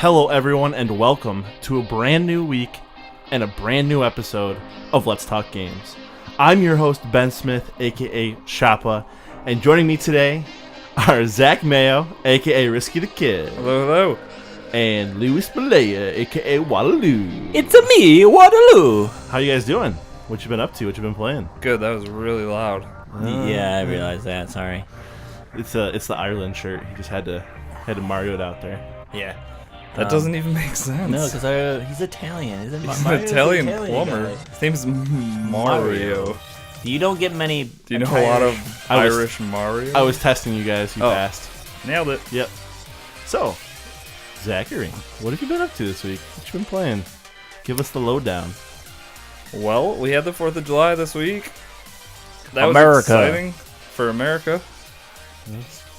Hello, everyone, and welcome to a brand new week and a brand new episode of Let's Talk Games. I'm your host, Ben Smith, aka Shappa, and joining me today are Zach Mayo, aka Risky the Kid. Hello, hello. And Louis Belaya, aka Waterloo. It's a me, Waterloo. How you guys doing? What you been up to? What you been playing? Good, that was really loud. Yeah, I realized that. Sorry. It's the Ireland shirt. He just had to Mario it out there. Yeah. That doesn't even make sense. No, because he's Italian, isn't He's an Mario's Italian guy. plumber. His name's Mario. You don't get many. Do you know a lot of Irish Mario? I was testing you guys. You passed. Nailed it. Yep. So, Zachary, what have you been up to this week? What you been playing? Give us the lowdown. Well, we had the 4th of July this week. That America. was exciting for America.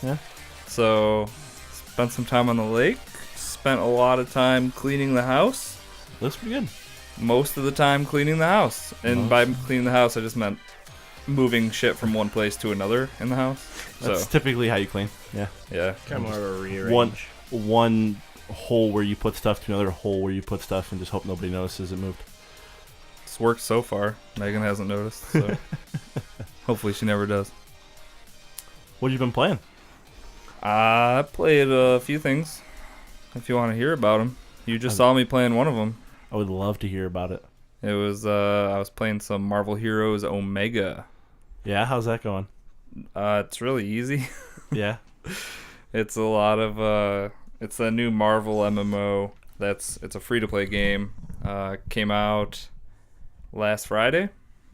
Yeah. So, spent some time on the lake. Spent a lot of time cleaning the house. Looks pretty good. Most of the time cleaning the house. And by cleaning the house, I just meant moving shit from one place to another in the house. That's So, typically how you clean. Yeah. yeah. Kind of more of a rearrange. One hole where you put stuff to another hole where you put stuff and just hope nobody notices it moved. It's worked so far. Megan hasn't noticed, so hopefully she never does. What have you been playing? I played a few things. If you want to hear about them, you just saw me playing one of them. I would love to hear about it. It was I was playing some Marvel Heroes Omega. Yeah, how's that going? It's really easy. Yeah. It's a lot of it's a new Marvel MMO. It's a free to play game. Came out last Friday,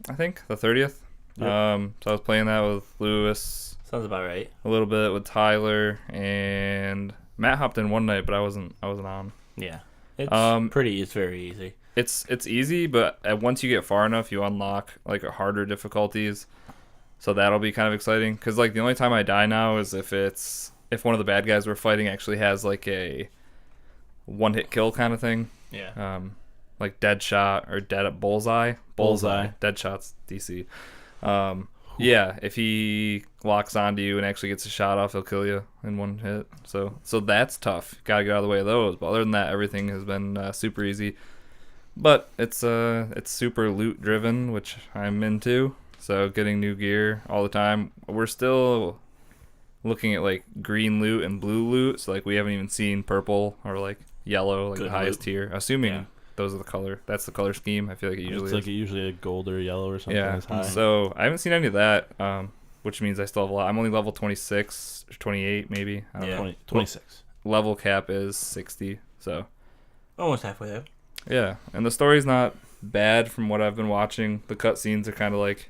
I think, the 30th. Yep. So I was playing that with Lewis, Sounds about right. a little bit with Tyler, and Matt hopped in one night, but I wasn't on. Yeah. It's It's very easy. It's easy, but once you get far enough, you unlock like harder difficulties. So that'll be kind of exciting. Because like the only time I die now is if one of the bad guys we're fighting actually has like a one-hit kill kind of thing. Yeah. Like Deadshot or Dead at Bullseye. Bullseye. Deadshot's DC. Yeah, if he locks onto you and actually gets a shot off, he'll kill you in one hit. So that's tough. Gotta get out of the way of those. But other than that, everything has been super easy. But it's super loot driven, which I'm into. So getting new gear all the time. We're still looking at like green loot and blue loot. So like we haven't even seen purple or like yellow, like Good the highest loot. tier. Assuming Yeah. those are the color. That's the color scheme. I feel like it usually It's is. like usually a gold or yellow or something. Yeah. That's high. So I haven't seen any of that, which means I still have a lot. I'm only level 26 or 28 maybe. I don't Yeah. know. 26. Level cap is 60. So Almost halfway there. yeah, and the story's not bad from what I've been watching. The cutscenes are kind of like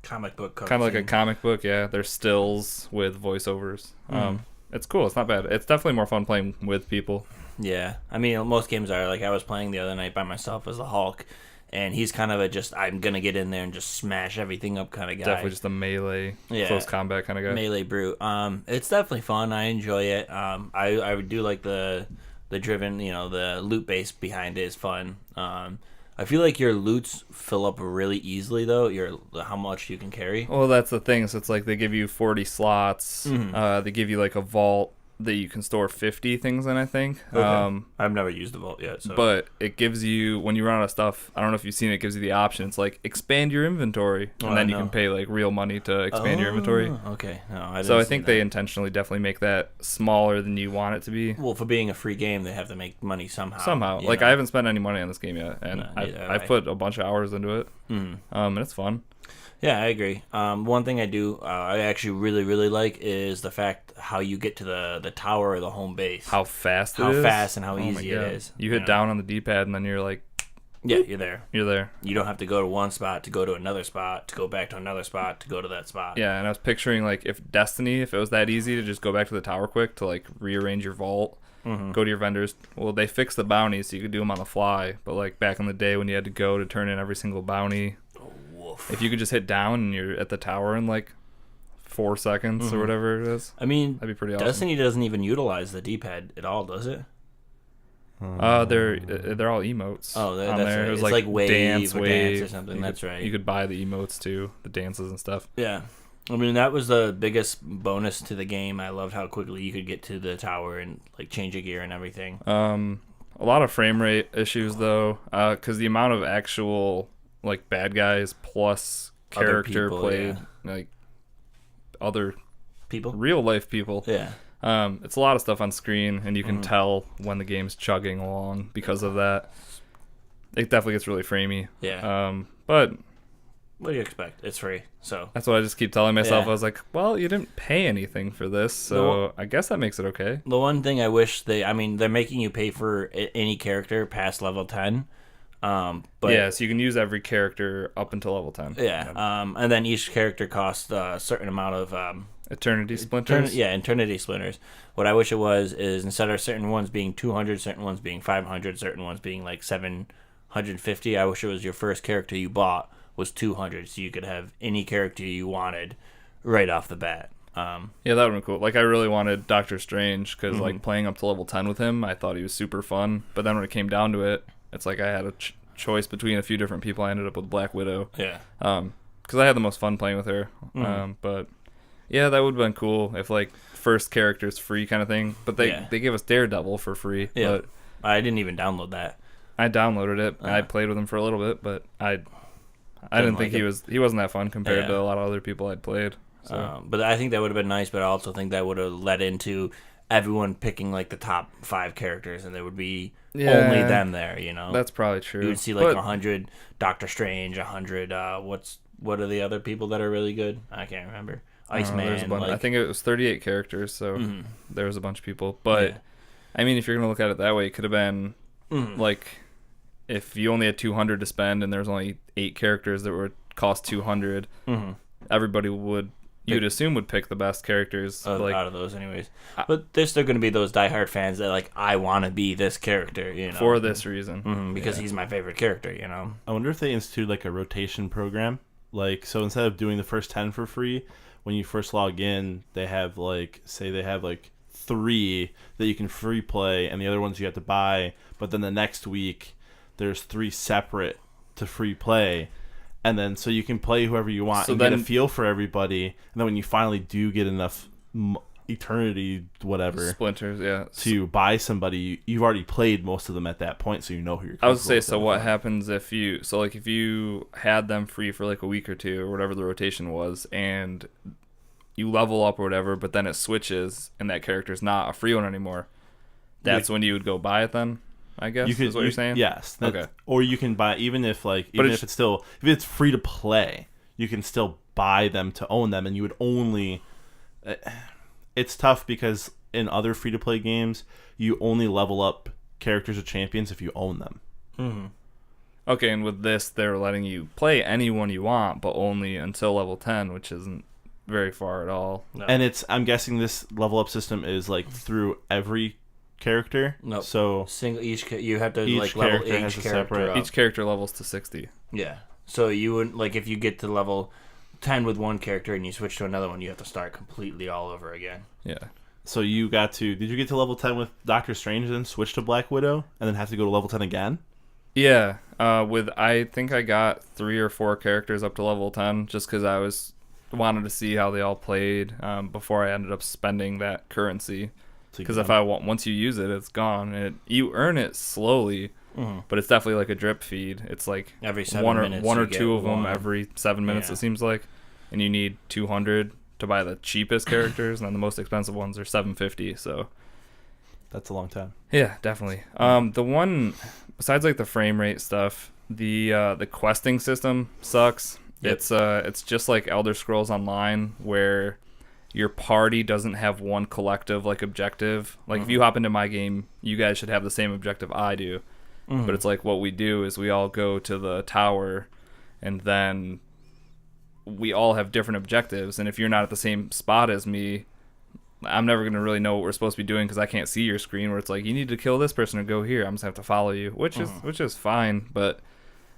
a comic book. Yeah, they're stills with voiceovers. It's cool. It's not bad. It's definitely more fun playing with people. Yeah. I mean, most games are. Like, I was playing the other night by myself as the Hulk, and he's kind of I'm going to get in there and just smash everything up kind of guy. Definitely just a melee, Yeah. close combat kind of guy. Melee brute. It's definitely fun. I enjoy it. I do like the driven, the loot base behind it is fun. I feel like your loots fill up really easily though. How much you can carry. Well, that's the thing. So it's like they give you 40 slots. They give you like a vault that you can store 50 things in, I think. Okay. I've never used the vault yet. So. But it gives you, when you run out of stuff, I don't know if you've seen it, it gives you the option. It's like expand your inventory. Oh, And then I you can know. pay like real money to expand your inventory. Okay. No, So I think they intentionally definitely make that smaller than you want it to be. Well, for being a free game, they have to make money somehow. Somehow. you Like know? I haven't spent any money on this game yet. And No, neither have I've I. put a bunch of hours into it. And it's fun. Yeah, I agree. One thing I do, I actually really, really like is the fact how you get to the tower or the home base. How fast it How is. fast and how Oh my easy it God. is. You hit down on the D-pad and then you're like, Yeah, you're there. you're there. You don't have to go to one spot to go to another spot to go back to another spot to go to that spot. Yeah, and I was picturing like if Destiny, if it was that easy to just go back to the tower quick to like rearrange your vault, go to your vendors. Well, they fixed the bounties so you could do them on the fly. But like back in the day when you had to go to turn in every single bounty, if you could just hit down and you're at the tower in like 4 seconds or whatever it is, I mean, that'd be pretty awesome. Destiny doesn't even utilize the D-pad at all, does it? They're all emotes. Oh, on that's there. right. It was It's like Wave dance, or wave Dance or something. That's right. You could buy the emotes too, the dances and stuff. Yeah. I mean, that was the biggest bonus to the game. I loved how quickly you could get to the tower and like change your gear and everything. A lot of frame rate issues though, because the amount of actual like bad guys plus Other character people, played, like other People? real life people. Yeah. It's a lot of stuff on screen, and you can tell when the game's chugging along because of that. It definitely gets really framey. Yeah. But What do you expect? It's free, so. that's what I just keep telling myself. Yeah. I was like, well, you didn't pay anything for this, so I guess that makes it okay. The one thing I wish they're making you pay for any character past level 10. But Yeah, so you can use every character up until level 10. yeah. And then each character costs a certain amount of Eternity Splinters. Eternity Splinters. What I wish it was is instead of certain ones being 200, certain ones being 500, certain ones being like 750, I wish it was your first character you bought was 200, so you could have any character you wanted right off the bat. Yeah, that would have been cool. Like, I really wanted Doctor Strange because, Mm-hmm. like, playing up to level 10 with him, I thought he was super fun. But then when it came down to it, it's like I had a choice between a few different people. I ended up with Black Widow. Yeah. Because I had the most fun playing with her. But yeah, that would have been cool if like first character's free kind of thing. But they gave us Daredevil for free. Yeah. But I didn't even download that. I downloaded it. I played with him for a little bit, but I didn't think like he wasn't that fun compared Yeah. to a lot of other people I'd played. So But I think that would have been nice, but I also think that would have led into everyone picking like the top 5 characters, and there would be only Yeah. them there, you know? that's probably true. You would see like But- 100 Doctor Strange, 100 what are the other people that are really good? I can't remember. Iceman. there's a bunch. like, I think it was 38 characters, so there was a bunch of people. But Yeah. I mean, if you're gonna look at it that way, it could have been like if you only had 200 to spend and there's only 8 characters that would cost 200. Everybody you'd assume would pick the best characters. out of those anyways. But there's still going to be those diehard fans that like, I want to be this character, you know, for this reason. because he's my favorite character, you know. I wonder if they institute like a rotation program. Like, so instead of doing the first 10 for free, when you first log in, they have like, say they have like 3 that you can free play and the other ones you have to buy. But then the next week, there's 3 separate to free play. And then so you can play whoever you want and get a feel for everybody. And then when you finally do get enough eternity, whatever, Splinters, yeah. to buy somebody, you've already played most of them at that point, so you know who you're. I would say, so comfortable what with. happens if you had them free for like a week or two or whatever the rotation was, and you level up or whatever, but then it switches and that character's not a free one anymore? That's when you would go buy it then, I guess, is what you're saying? Yes. Okay. Or you can buy, even if it's free to play, you can still buy them to own them, and you would only. It's tough because in other free to play games, you only level up characters or champions if you own them. Okay, and with this, they're letting you play anyone you want, but only until level 10, which isn't very far at all. No. And I'm guessing this level up system is like through every character. No. So you have to Each like level character has each a character separate- up. Each character levels to 60. Yeah. So you would like if you get to level 10 with one character and you switch to another one, you have to start completely all over again. Yeah. So did you get to level 10 with Doctor Strange and then switch to Black Widow and then have to go to level 10 again? Yeah. I think I got 3 or 4 characters up to level 10 just because I wanted to see how they all played before I ended up spending that currency. Because once you use it, it's gone. You earn it slowly, but it's definitely like a drip feed. It's like Every 7 one minutes or you get 2 of them one. every 7 minutes. Yeah. It seems like, and you need 200 to buy the cheapest characters, and then the most expensive ones are 750. So That's a long time. yeah, definitely. The one besides like the frame rate stuff, the questing system sucks. Yep. It's just like Elder Scrolls Online where your party doesn't have one collective like objective. Like if you hop into my game, you guys should have the same objective I do. But it's like what we do is we all go to the tower and then we all have different objectives, and if you're not at the same spot as me, I'm never going to really know what we're supposed to be doing because I can't see your screen where it's like you need to kill this person or go here. I'm just going to have to follow you, which is fine, but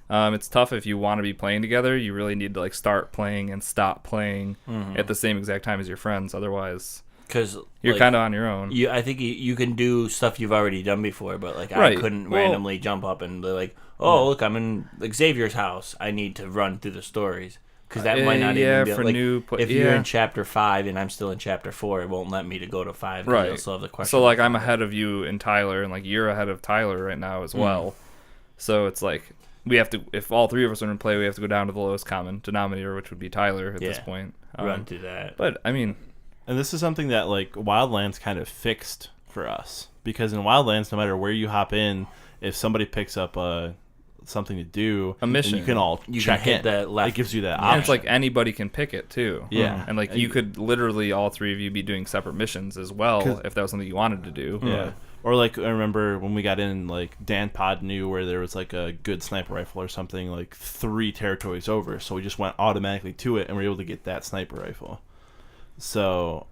it's tough if you want to be playing together. You really need to like start playing and stop playing at the same exact time as your friends. Otherwise, Because you're kind of on your own. I think you can do stuff you've already done before, but like Right. I couldn't Well- randomly jump up and be like, oh look, I'm in like Xavier's house. I need to run through the stories. Because that might not yeah, even be for like, new if you're in chapter 5 and I'm still in chapter 4, it won't let me to go to 5 because Right. it'll still have the question. So like I'm ahead of you and Tyler, and like you're ahead of Tyler right now as well. So it's like we have to, if all three of us are in play, we have to go down to the lowest common denominator, which would be Tyler at this point. Run through that. But I mean, And this is something that like Wildlands kind of fixed for us, because in Wildlands, no matter where you hop in, if somebody picks up something to do, A mission. then you can all You check can hit in. that left. It gives you that and option. it's like anybody can pick it too. Yeah. And like you could literally all three of you be doing separate missions as well 'Cause- if that was something you wanted to do. Yeah. Or like I remember when we got in, like Dan Pod knew where there was like a good sniper rifle or something like 3 territories over, so we just went automatically to it and we were able to get that sniper rifle. So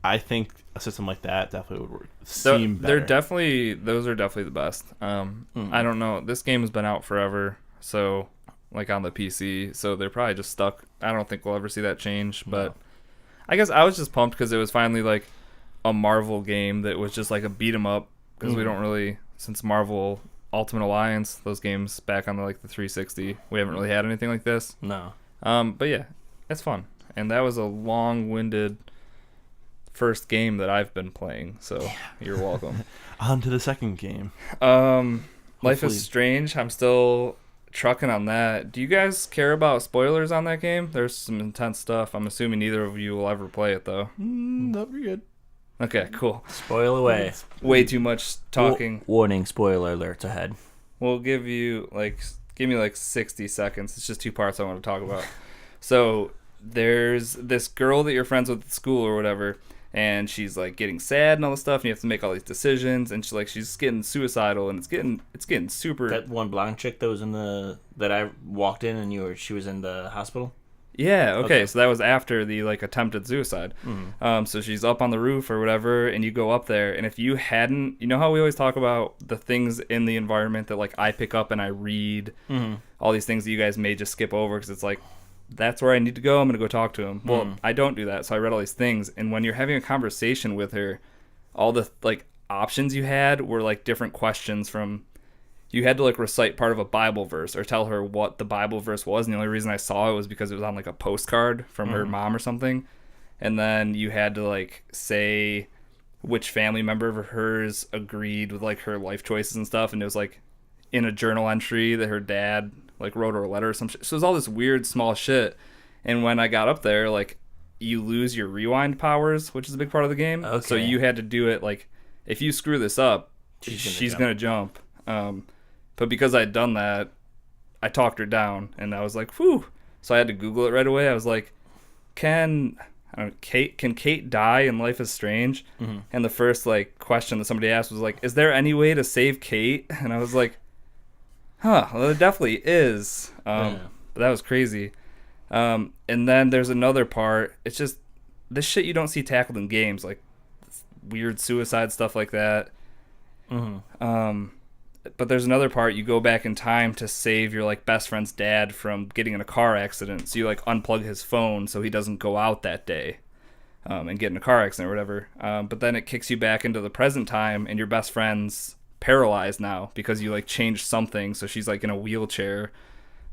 I think a system like that definitely would seem better. Those are definitely the best. I don't know. This game has been out forever, so like on the PC, so they're probably just stuck. I don't think we'll ever see that change, but I guess I was just pumped because it was finally like a Marvel game that was just like a beat 'em up, because we don't really, since Marvel Ultimate Alliance, those games back on the 360, we haven't really had anything like this. No. But yeah, it's fun, and that was a long-winded first game that I've been playing, so you're welcome. On to the second game. Life Hopefully- is Strange, I'm still trucking on that. Do you guys care about spoilers on that game? There's some intense stuff. I'm assuming neither of you will ever play it though. No, we're good. Okay, cool. Spoil away. Way too much talking. Warning, spoiler alerts ahead. We'll give you give me 60 seconds. It's just 2 parts I want to talk about. So there's this girl that you're friends with at school or whatever, and she's like getting sad and all this stuff, and you have to make all these decisions, and she's getting suicidal, and it's getting super. That one blonde chick that was that I walked in and she was in the hospital. Yeah, okay, so that was after the attempted suicide. So she's up on the roof or whatever, and you go up there, and if you hadn't, you know how we always talk about the things in the environment that I pick up and I read, all these things that you guys may just skip over because it's that's where I need to go, I'm going to go talk to him. Well, I don't do that, so I read all these things, and when you're having a conversation with her, all the options you had were different questions from. You had to recite part of a Bible verse or tell her what the Bible verse was, and the only reason I saw it was because it was on a postcard from her mom or something. And then you had to say which family member of hers agreed with her life choices and stuff, and it was in a journal entry that her dad wrote her a letter or some shit. So it was all this weird small shit. And when I got up there, you lose your rewind powers, which is a big part of the game. Okay. So you had to do it if you screw this up, she's gonna jump. But because I'd done that, I talked her down, and I was like, whew. So I had to Google it right away. I was like, can Kate die in Life is Strange? And the first question that somebody asked was is there any way to save Kate? And I was like, well, there definitely is. But that was crazy. And then there's another part. It's just this shit you don't see tackled in games, weird suicide stuff like that. But there's another part. You go back in time to save your best friend's dad from getting in a car accident. So you unplug his phone so he doesn't go out that day and get in a car accident or whatever. But then it kicks you back into the present time, and your best friend's paralyzed now because you changed something. So she's in a wheelchair.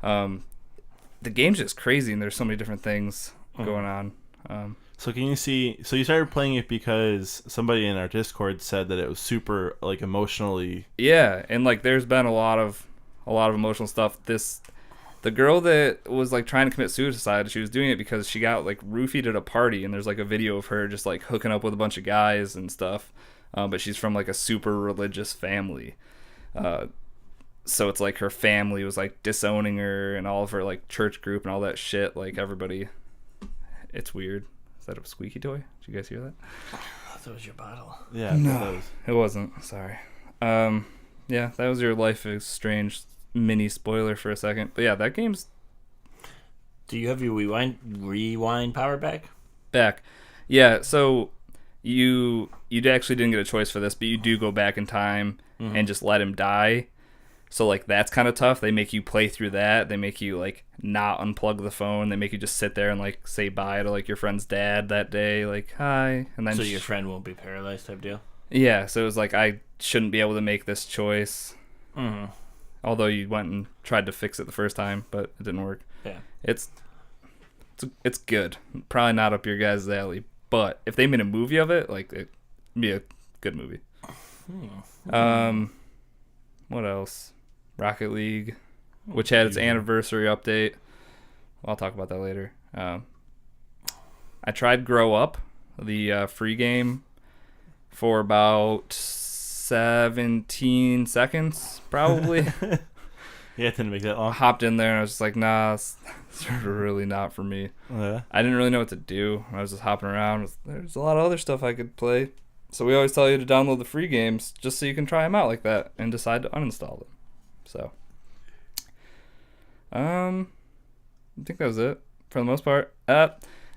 The game's just crazy, and there's so many different things going on. So can you see? So you started playing it because somebody in our Discord said that it was super emotionally. Yeah, and there's been a lot of emotional stuff. The girl that was trying to commit suicide, she was doing it because she got roofied at a party, and there's a video of her just hooking up with a bunch of guys and stuff. But she's from a super religious family. So it's her family was disowning her, and all of her church group and all that shit. Everybody, it's weird. Is that a squeaky toy? Did you guys hear that? I thought that was your bottle. Yeah. No, it wasn't. Sorry. Yeah, that was your Life is Strange mini spoiler for a second. But yeah, that game's Do you have your rewind power back? Yeah, so you actually didn't get a choice for this, but you do go back in time and just let him die. So that's kind of tough. They make you play through that. They make you not unplug the phone. They make you just sit there and say bye to your friend's dad that day, hi, and then So your friend won't be paralyzed type deal? Yeah, so it was I shouldn't be able to make this choice. Although you went and tried to fix it the first time, but it didn't work. Yeah. It's good. Probably not up your guys' alley, but if they made a movie of it, like it'd be a good movie. What else? Rocket League, which had its anniversary update. I'll talk about that later. I tried Grow Up, the free game, for about 17 seconds, probably. Yeah, it didn't make that long. Hopped in there and I was just like, nah, it's really not for me. Yeah. I didn't really know what to do. I was just hopping around. There's a lot of other stuff I could play. So we always tell you to download the free games just so you can try them out like that and decide to uninstall them. So, I think that was it for the most part.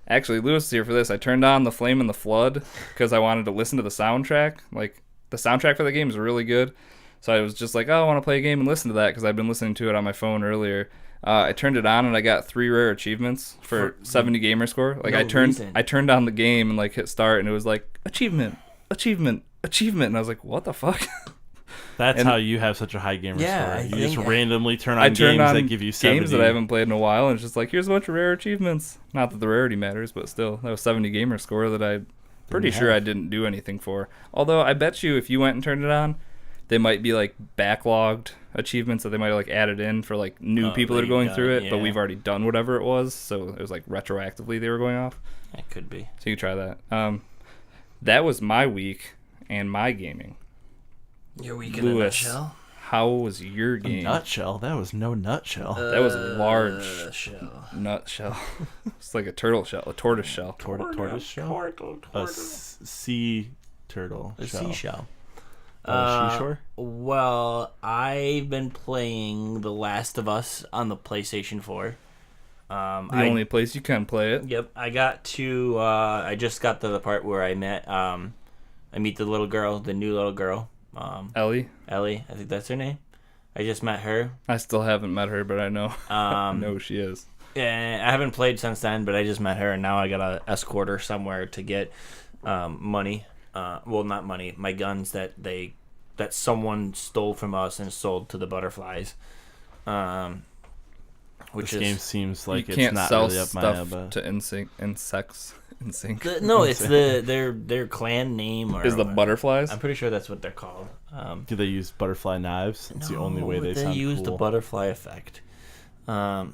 Actually, Lewis is here for this. I turned on The Flame and the Flood because I wanted to listen to the soundtrack. Like, the soundtrack for the game is really good. So I was just like, oh, I want to play a game and listen to that because I've been listening to it on my phone earlier. I turned it on and I got 3 rare achievements for 70 gamer score. Like, I turned on the game and like hit start and it was like achievement, and I was like, what the fuck? That's how you have such a high gamer score. You just randomly turn on games that give you 70. Games that I haven't played in a while, and it's just like, here's a bunch of rare achievements. Not that the rarity matters, but still, that was 70 gamer score that I'm pretty sure I didn't do anything for. Although I bet you if you went and turned it on, they might be like backlogged achievements that they might have like added in for like new people that are going through it, but we've already done whatever it was, so it was like retroactively they were going off. It could be. So you try that. That was my week and my gaming. Your week in a nutshell? How was your game? Nutshell? That was no nutshell. That was a large shell. nutshell. It's like a turtle shell, a tortoise shell. Tortoise shell? A sea turtle A shell. seashell. Seashore? Well, I've been playing The Last of Us on the PlayStation 4. The only place you can play it. Yep, I got to. I just got to the part where I met. I meet the little girl, the new little girl. Ellie, I think that's her name. I just met her. I still haven't met her, but I know. I know who she is. Yeah, I haven't played since then, but I just met her, and now I gotta escort her somewhere to get money. Well, not money. My guns that someone stole from us and sold to the butterflies. Which this game seems like you it's can't not sell really up my stuff to insects. No, it's their clan name. Or is the butterflies? I'm pretty sure that's what they're called. Do they use butterfly knives? It's the only way they sound use cool. the butterfly effect. So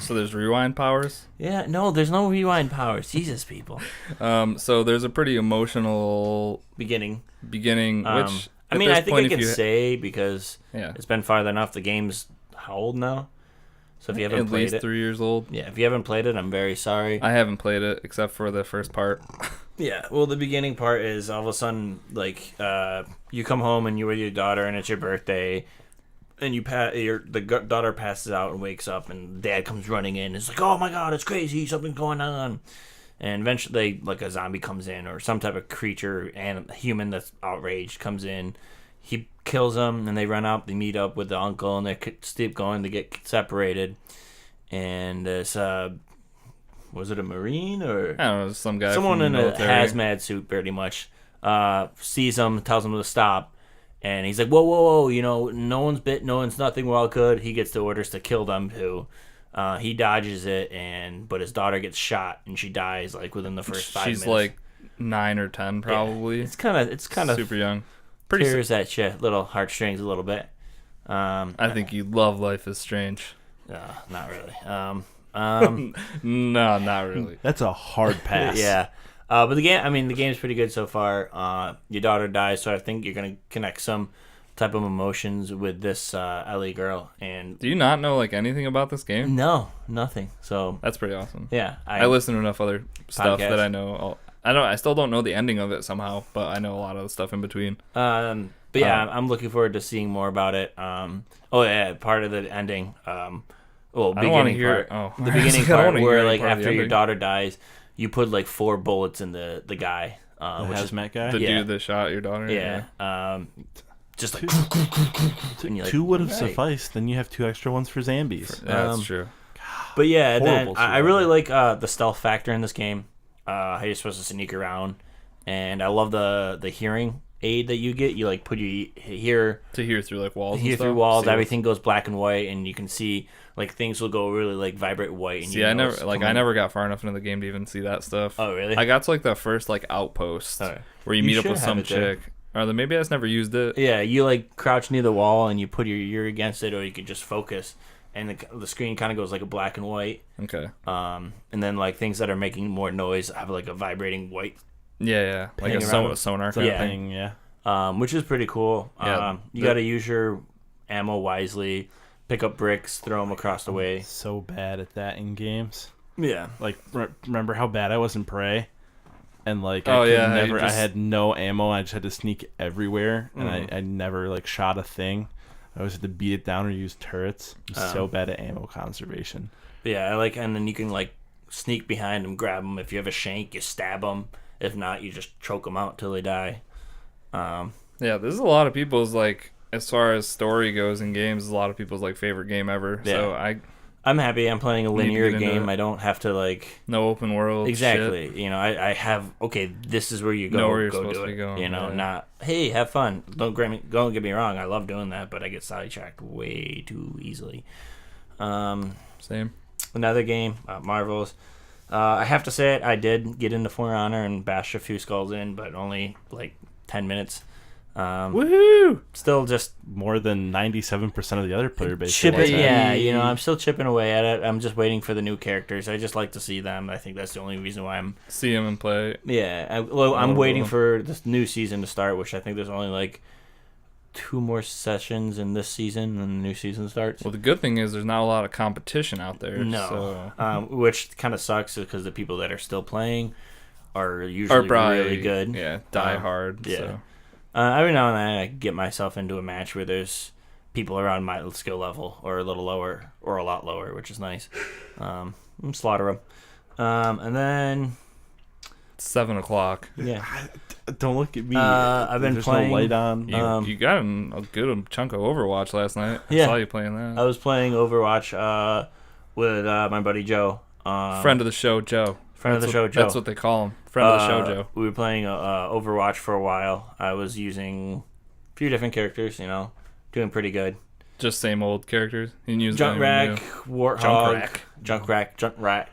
there's rewind powers? Yeah, no, there's no rewind powers. Jesus, people. So there's a pretty emotional beginning, which I mean, I think I can say because it's been farther enough. The game's how old now? So if you haven't played it, at least 3 years old. Yeah, if you haven't played it, I'm very sorry. I haven't played it except for the first part. Yeah, well, the beginning part is all of a sudden, like, you come home and you're with your daughter and it's your birthday, and the daughter passes out and wakes up, and dad comes running in. It's like, oh my god, it's crazy, something's going on. And eventually, like, a zombie comes in, or some type of creature and human that's outraged comes in. He kills them, and they run out. They meet up with the uncle, and they keep going to get separated. And this, was it a Marine or I don't know, some guy, someone from in the a military. hazmat suit, pretty much, sees him, tells him to stop, and he's like, "Whoa! You know, no one's bit, no one's nothing. We're all good." He gets the orders to kill them too. He dodges it, but his daughter gets shot, and she dies like within the first 5 minutes. She's like 9 or 10, probably. Yeah, it's kind of super young. Tears at you, little heartstrings a little bit. I think you love Life is Strange. Not really. No, not really. That's a hard pass. Yeah. But the game's pretty good so far. Your daughter dies, so I think you're gonna connect some type of emotions with this Ellie girl. And do you not know like anything about this game? No, nothing. So that's pretty awesome. Yeah, I listen to enough other stuff that I know. I still don't know the ending of it somehow, but I know a lot of the stuff in between. But yeah, I'm looking forward to seeing more about it. Part of the ending. Beginning part. The beginning part where like after your daughter dies, you put like 4 bullets in the guy, which is hazmat guy, the dude that shot your daughter. Yeah. Just like 2 would have sufficed. Then you have 2 extra ones for zombies. That's true. But yeah, then I really like the stealth factor in this game. How you're supposed to sneak around, and I love the hearing aid that you get. You like put your here To hear through like walls. here and through stuff. walls. See, Everything goes black and white, and you can see like things will go really like vibrant white. And See, you I know never it's like I coming. never got far enough into the game to even see that stuff. Oh really? I got to like the first like outpost Oh, where you you meet up should with have some it there. chick. Or maybe I just never used it. Yeah, you like crouch near the wall and you put your ear against it, or you can just focus, and the screen kind of goes like a black and white. Okay. And then like things that are making more noise have like a vibrating white, Yeah. Like Hang a around. sonar. Sort kind of of Yeah. thing, yeah. which is pretty cool. Yeah, You got to use your ammo wisely, pick up bricks, throw them across the way. So bad at that in games. Yeah, Like, remember how bad I was in Prey? And like, Oh, I could yeah, you never. I just- had no ammo. I just had to sneak everywhere, and Mhm. I never like shot a thing. I always had to beat it down or use turrets. I'm so bad at ammo conservation. yeah. I like, and then you can like sneak behind them, grab them. If you have a shank, you stab them. If not, you just choke them out till they die. Yeah, this is a lot of people's like as far as story goes in games, is a lot of people's like favorite game ever. So Yeah. I'm happy. I'm playing a Need to linear get into game. it. I don't have to like. no open world. Exactly. shit. You know, I have okay. This is where you go. Know where you're go supposed do to be it. going, You know, yeah. not hey, have fun. Don't get me wrong. I love doing that, but I get sidetracked way too easily. Same. Another game, Marvels. I have to say it. I did get into For Honor and bash a few skulls in, but only like 10 minutes. Woohoo! Still just More than 97% of the other player base. chipping. likes that. Yeah, you know, I'm still chipping away at it. I'm just waiting for the new characters. I just like to see them. I think that's the only reason why I'm. See him and play. Yeah, I'm Oh. waiting for this new season to start, which I think there's only like 2 more sessions in this season, and the new season starts. Well, the good thing is there's not a lot of competition out there. No, So. which kind of sucks because the people that are still playing are Or usually probably really good. Yeah, die Uh, hard. yeah. So. Every now and then I get myself into a match where there's people around my skill level or a little lower or a lot lower, which is nice. Slaughter them. And then, 7 o'clock. yeah. Don't look at me. I've been There's playing- no light on. You, you got a good chunk of Overwatch last night. I Yeah. saw you playing that. I was playing Overwatch with my buddy Joe. Friend of the show, Joe. Friend of the That's show, what- Joe. That's what they call him. Friend of the show, Joe. We were playing Overwatch for a while. I was using a few different characters, you know, doing pretty good. Just same old characters. You can use them Junkrat, new. Warthog, Junkrat.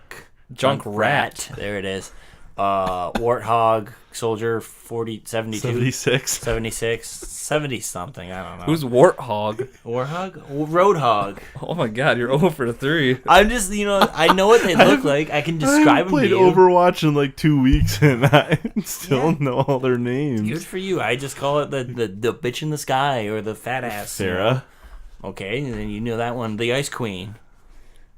Junkrat. There it is. Warthog, Soldier 72, 76. 76, 70 something. I don't know. Who's Warthog? Warthog? Roadhog. Oh my god, you're 0 for 3. I'm just, you know, I know what they look like. I can I describe haven't them to played you. Overwatch in like 2 weeks, and I still Yeah. know all their names. Good for you. I just call it the bitch in the sky or the fat ass. you know. Sarah. Okay, and then you know that one, the Ice Queen.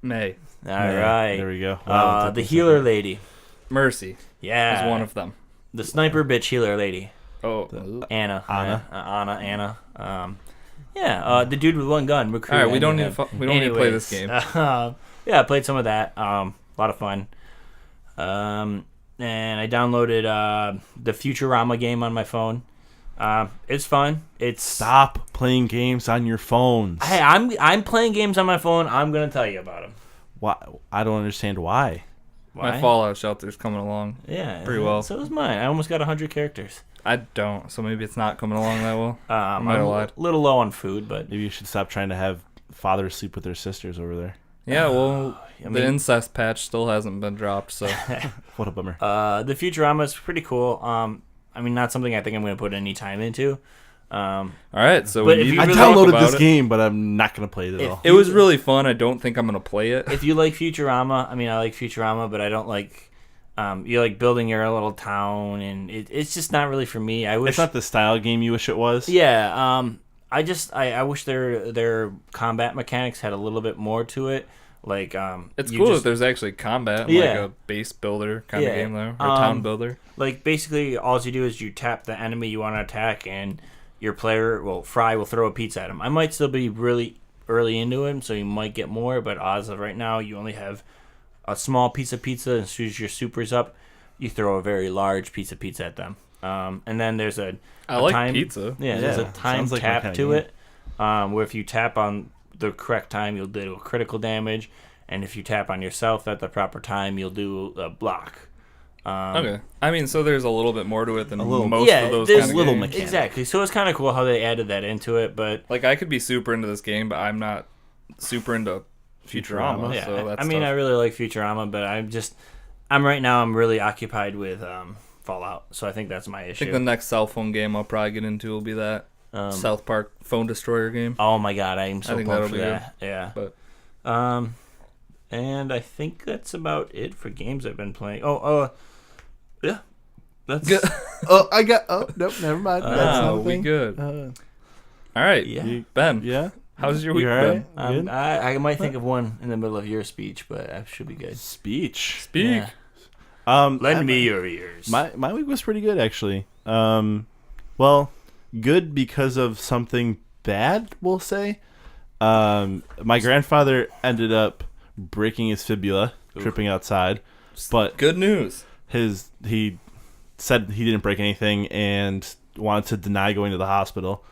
May. All Yeah, right. There we go. Wow, The healer lady. Mercy Yeah. is one of them. the sniper bitch healer lady. Oh. Anna. Anna. Anna. The dude with one gun. All right, we don't need to play this game. Yeah, I played some of that. A lot of fun. And I downloaded the Futurama game on my phone. It's fun. It's Stop playing games on your phones. Hey, I'm playing games on my phone. I'm gonna tell you about them. Why? I don't understand why. My Fallout shelter's coming along. Yeah, pretty well. So is mine. I almost got 100 characters. I don't, so maybe it's not coming along that well. I'm might have a lied. little low on food, but Maybe you should stop trying to have fathers sleep with their sisters over there. Yeah, well, I the mean- incest patch still hasn't been dropped, so What a bummer. the Futurama is pretty cool. I mean, not something I think I'm gonna put any time into. all right. So But we if need you I to really talk downloaded about this it. game, but I'm not going to play it at If- all. It was really fun. I don't think I'm gonna play it. If you like Futurama, I mean, I like Futurama, but I don't like. You like building your little town, and it's just not really for me. I wish. It's not the style game you wish it was. Yeah. I wish their combat mechanics had a little bit more to it. Like It's you cool just- that there's actually combat, like Yeah. a base builder kind of Yeah. game though, or town builder. Like basically all you do is you tap the enemy you want to attack, and your player, Fry will throw a pizza at him. I might still be really early into him, so you might get more, but as of right now, you only have a small piece of pizza. As soon as your super's up, you throw a very large piece of pizza at them. And then there's I a like time, pizza. Yeah, there's a Yeah, time sounds like my tap kinda to game. it, where if you tap on the correct time, you'll do a critical damage, and if you tap on yourself at the proper time, you'll do a block. Okay. I mean, so there's a little bit more to it than little- most yeah, of those there's kind of little games. mechanics. Exactly. So it's kind of cool how they added that into it, but Like, I could be super into this game, but I'm not super into Futurama. Futurama. yeah, So that's I mean, tough. I really like Futurama, but I'm right now I'm really occupied with Fallout, so I think that's my I issue. think the next cell phone game I'll probably get into will be that South Park Phone Destroyer game. Oh my god, I am so think pumped that'll for be that. Yeah. But And I think that's about it for games I've been playing. Yeah. That's Oh, I got. Oh, nope, never mind. That's we nothing. good. Uh, All right, yeah. Ben. yeah. How's your week You been? alright? Good? I might think of one in the middle of your speech, but I should be good. Speak. Yeah. Lend me your ears. My week was pretty good actually. Well, good because of something bad, we'll say. My grandfather ended up breaking his fibula tripping outside, but Good news. he said he didn't break anything and wanted to deny going to the hospital.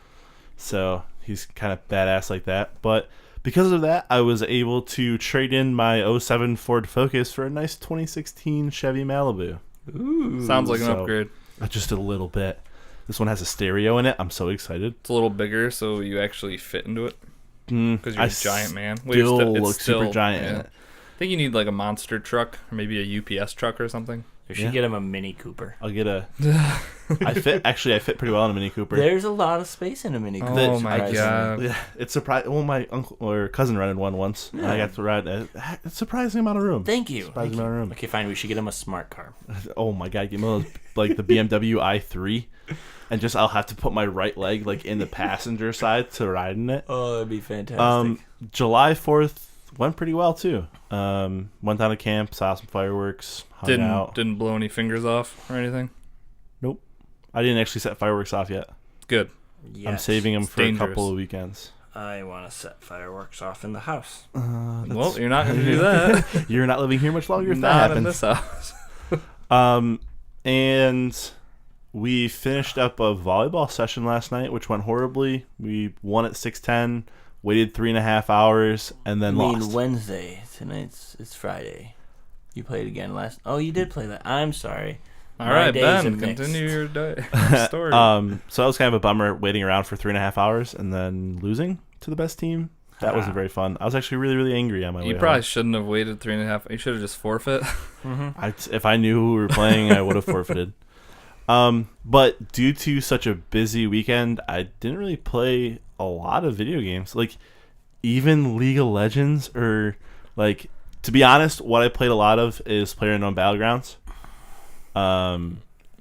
So he's kind of badass like that. But because of that, I was able to trade in my '07 Ford Focus for a nice 2016 Chevy Malibu. Ooh. Sounds like an So- upgrade. Just a little bit. This one has a stereo in it. I'm so excited. It's a little bigger, so you actually fit into it because you're I a giant man. Still it's look super giant in it. I think you need like a monster truck or maybe a UPS truck or something. You should Yeah. get him a Mini Cooper. I'll get a. I fit pretty well in a Mini Cooper. There's a lot of space in a Mini Cooper. Oh my surprisingly. god. Yeah, it's surprising. Well, my uncle or cousin rented one once, and I got to ride. It's a surprising amount of room. Thank you. Surprising Thank you. amount of room. Okay, fine. We should get him a smart car. Oh my god, give me those, like the BMW i3, and just I'll have to put my right leg like in the passenger side to ride in it. Oh, that'd be fantastic. July 4th went pretty well too. Went down to camp, saw some fireworks, hung out. Didn't blow any fingers off or anything. Nope, I didn't actually set fireworks off yet. Good. Yes. I'm saving them for dangerous. a couple of weekends. I want to set fireworks off in the house. Well, you're not going to do that. You're not living here much longer if that Not in happens. this house. And we finished up a volleyball session last night, which went horribly. We won at 6:10, waited 3.5 hours, and then I mean, lost. Wednesday. Tonight's it's Friday. You played again last. Oh, you did play that. I'm sorry. All My right, days are Ben, mixed. continue your story. So that was kind of a bummer waiting around for 3.5 hours and then losing to the best team. That wasn't very fun. I was actually really, really angry on my way You home. probably shouldn't have waited 3.5. You should have just forfeit. If I knew who we were playing, I would have forfeited. But due to such a busy weekend, I didn't really play a lot of video games. Like, even League of Legends, or like, to be honest, what I played a lot of is PlayerUnknown Battlegrounds.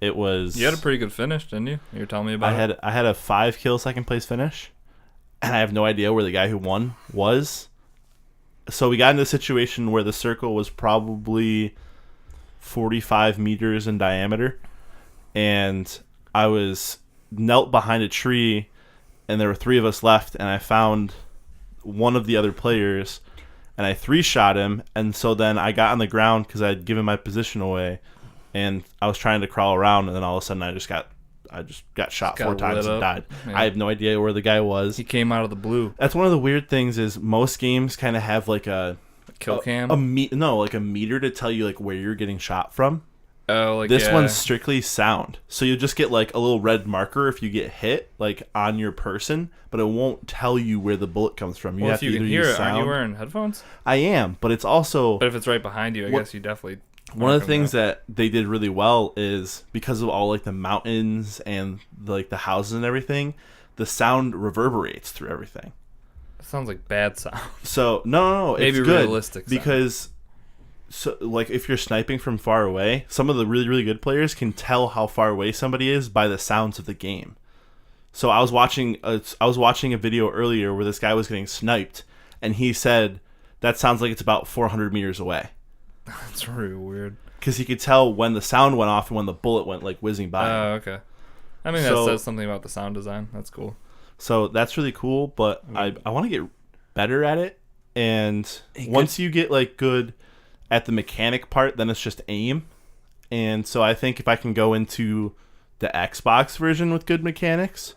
It was. You had a pretty good finish, didn't you? You were telling me about it. I had a 5-kill second place finish, and I have no idea where the guy who won was. So we got into a situation where the circle was probably 45 meters in diameter, and I was knelt behind a tree, and there were 3 of us left, and I found one of the other players, and I 3-shot him, and so then I got on the ground because I had given my position away, and I was trying to crawl around, and then all of a sudden I just got shot Got 4 times lit and up. died. Yeah. I have no idea where the guy was. He came out of the blue. That's one of the weird things is most games kind of have like a Kill cam. like a meter to tell you like where you're getting shot from. Oh, like This yeah. one's strictly sound. So you'll just get like a little red marker if you get hit like on your person, but it won't tell you where the bullet comes from. You Well, have if to you can either hear use it, aren't you sound. wearing headphones? I am, but it's also But if it's right behind you, I What- guess you definitely. one of the things that they did really well is because of all like the mountains and like the houses and everything, the sound reverberates through everything. sounds like bad sound. So no, Maybe it's good realistic sound. because so like if you're sniping from far away, some of the really really good players can tell how far away somebody is by the sounds of the game. So I was watching a video earlier where this guy was getting sniped, and he said that sounds like it's about 400 meters away That's really weird. because he could tell when the sound went off and when the bullet went like whizzing by. him. Oh, okay. I mean, that So- says something about the sound design. That's cool. So that's really cool, but I want to get better at it. And once you get like good at the mechanic part, then it's just aim. And so I think if I can go into the Xbox version with good mechanics,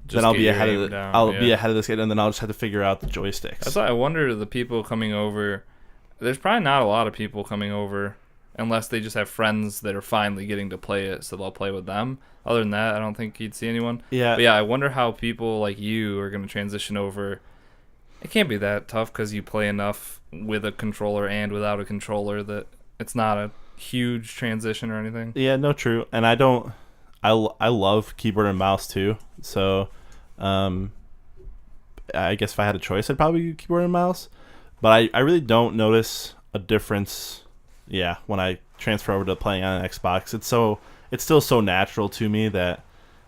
then I'll get be your ahead aim of down, I'll yeah. be ahead of this kid, and then I'll just have to figure out the joysticks. That's why I wonder the people coming over. There's probably not a lot of people coming over unless they just have friends that are finally getting to play it, so they'll play with them. Other than that, I don't think you'd see anyone. Yeah. But yeah, I wonder how people like you are going to transition over. It can't be that tough because you play enough with a controller and without a controller that it's not a huge transition or anything. Yeah, no, true. And I love keyboard and mouse too. So, I guess if I had a choice, I'd probably do keyboard and mouse. But I really don't notice a difference. Yeah, when I transfer over to playing on an Xbox, it's still so natural to me that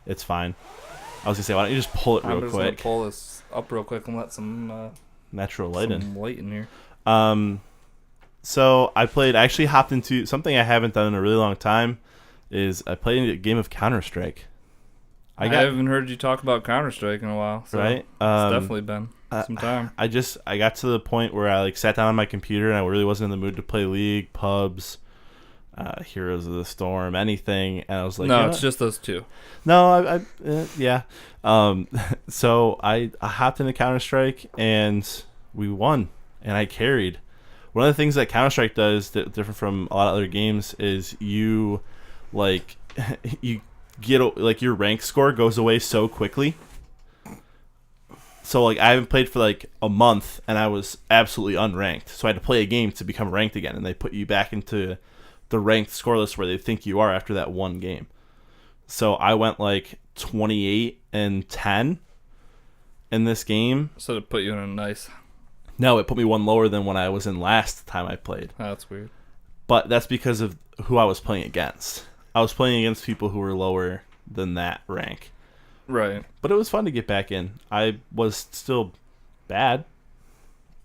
it's fine. I was gonna say, why don't you just pull it I'm real just quick? gonna pull this up real quick and let some Natural light in. some light in here. So I actually hopped into something I haven't done in a really long time. Is I played a game of Counter-Strike. I haven't heard you talk about Counter-Strike in a while. So right? It's definitely been some time. I got to the point where I sat down on my computer and I really wasn't in the mood to play League, Pubs, Heroes of the Storm, anything, and I was like, no, you know it's what? just those two. No, yeah. So I hopped into Counter-Strike and we won, and I carried. One of the things that Counter-Strike does that different from a lot of other games is you you get your rank score goes away so quickly. So I haven't played for a month and I was absolutely unranked. So I had to play a game to become ranked again, and they put you back into the ranked score list where they think you are after that one game. So I went 28-10 in this game. So to put you in a nice. No, it put me one lower than when I was in last time I played. Oh, that's weird. But that's because of who I was playing against. I was playing against people who were lower than that rank. Right. But it was fun to get back in. I was still bad.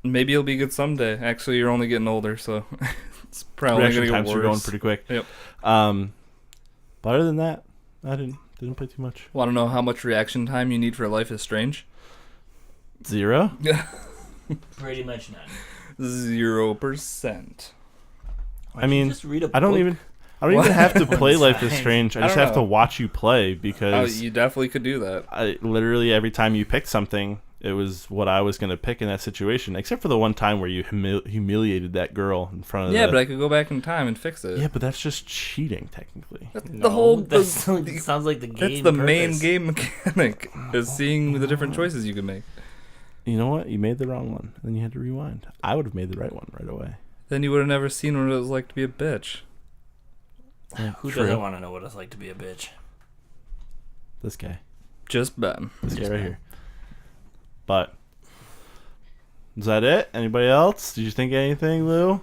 Maybe it'll be good someday. Actually, you're only getting older, so it's probably going to Reaction get times worse. were going pretty quick. Yep. But other than that, I didn't play too much. Want to know how much reaction time you need for Life is Strange? 0? Pretty much none. 0%. I mean, Just read a I don't book? even have to play Life is Strange. I I just don't have to know. watch you play because You definitely could do that. I literally every time you picked something, it was what I was going to pick in that situation, except for the one time where you humiliated that girl in front of Yeah, but I could go back in time and fix it. Yeah, but that's just cheating technically. That's No, the whole. that sounds like the game. That's the main purpose. game mechanic, is seeing the different choices you can make. You know what? You made the wrong one. Then you had to rewind. I would have made the right one right away. Then you would have never seen what it was like to be a bitch. Who True. doesn't want to know what it's like to be a bitch? This guy. Just Ben. This guy right here. But is that it? Anybody else? Did you think of anything, Lou?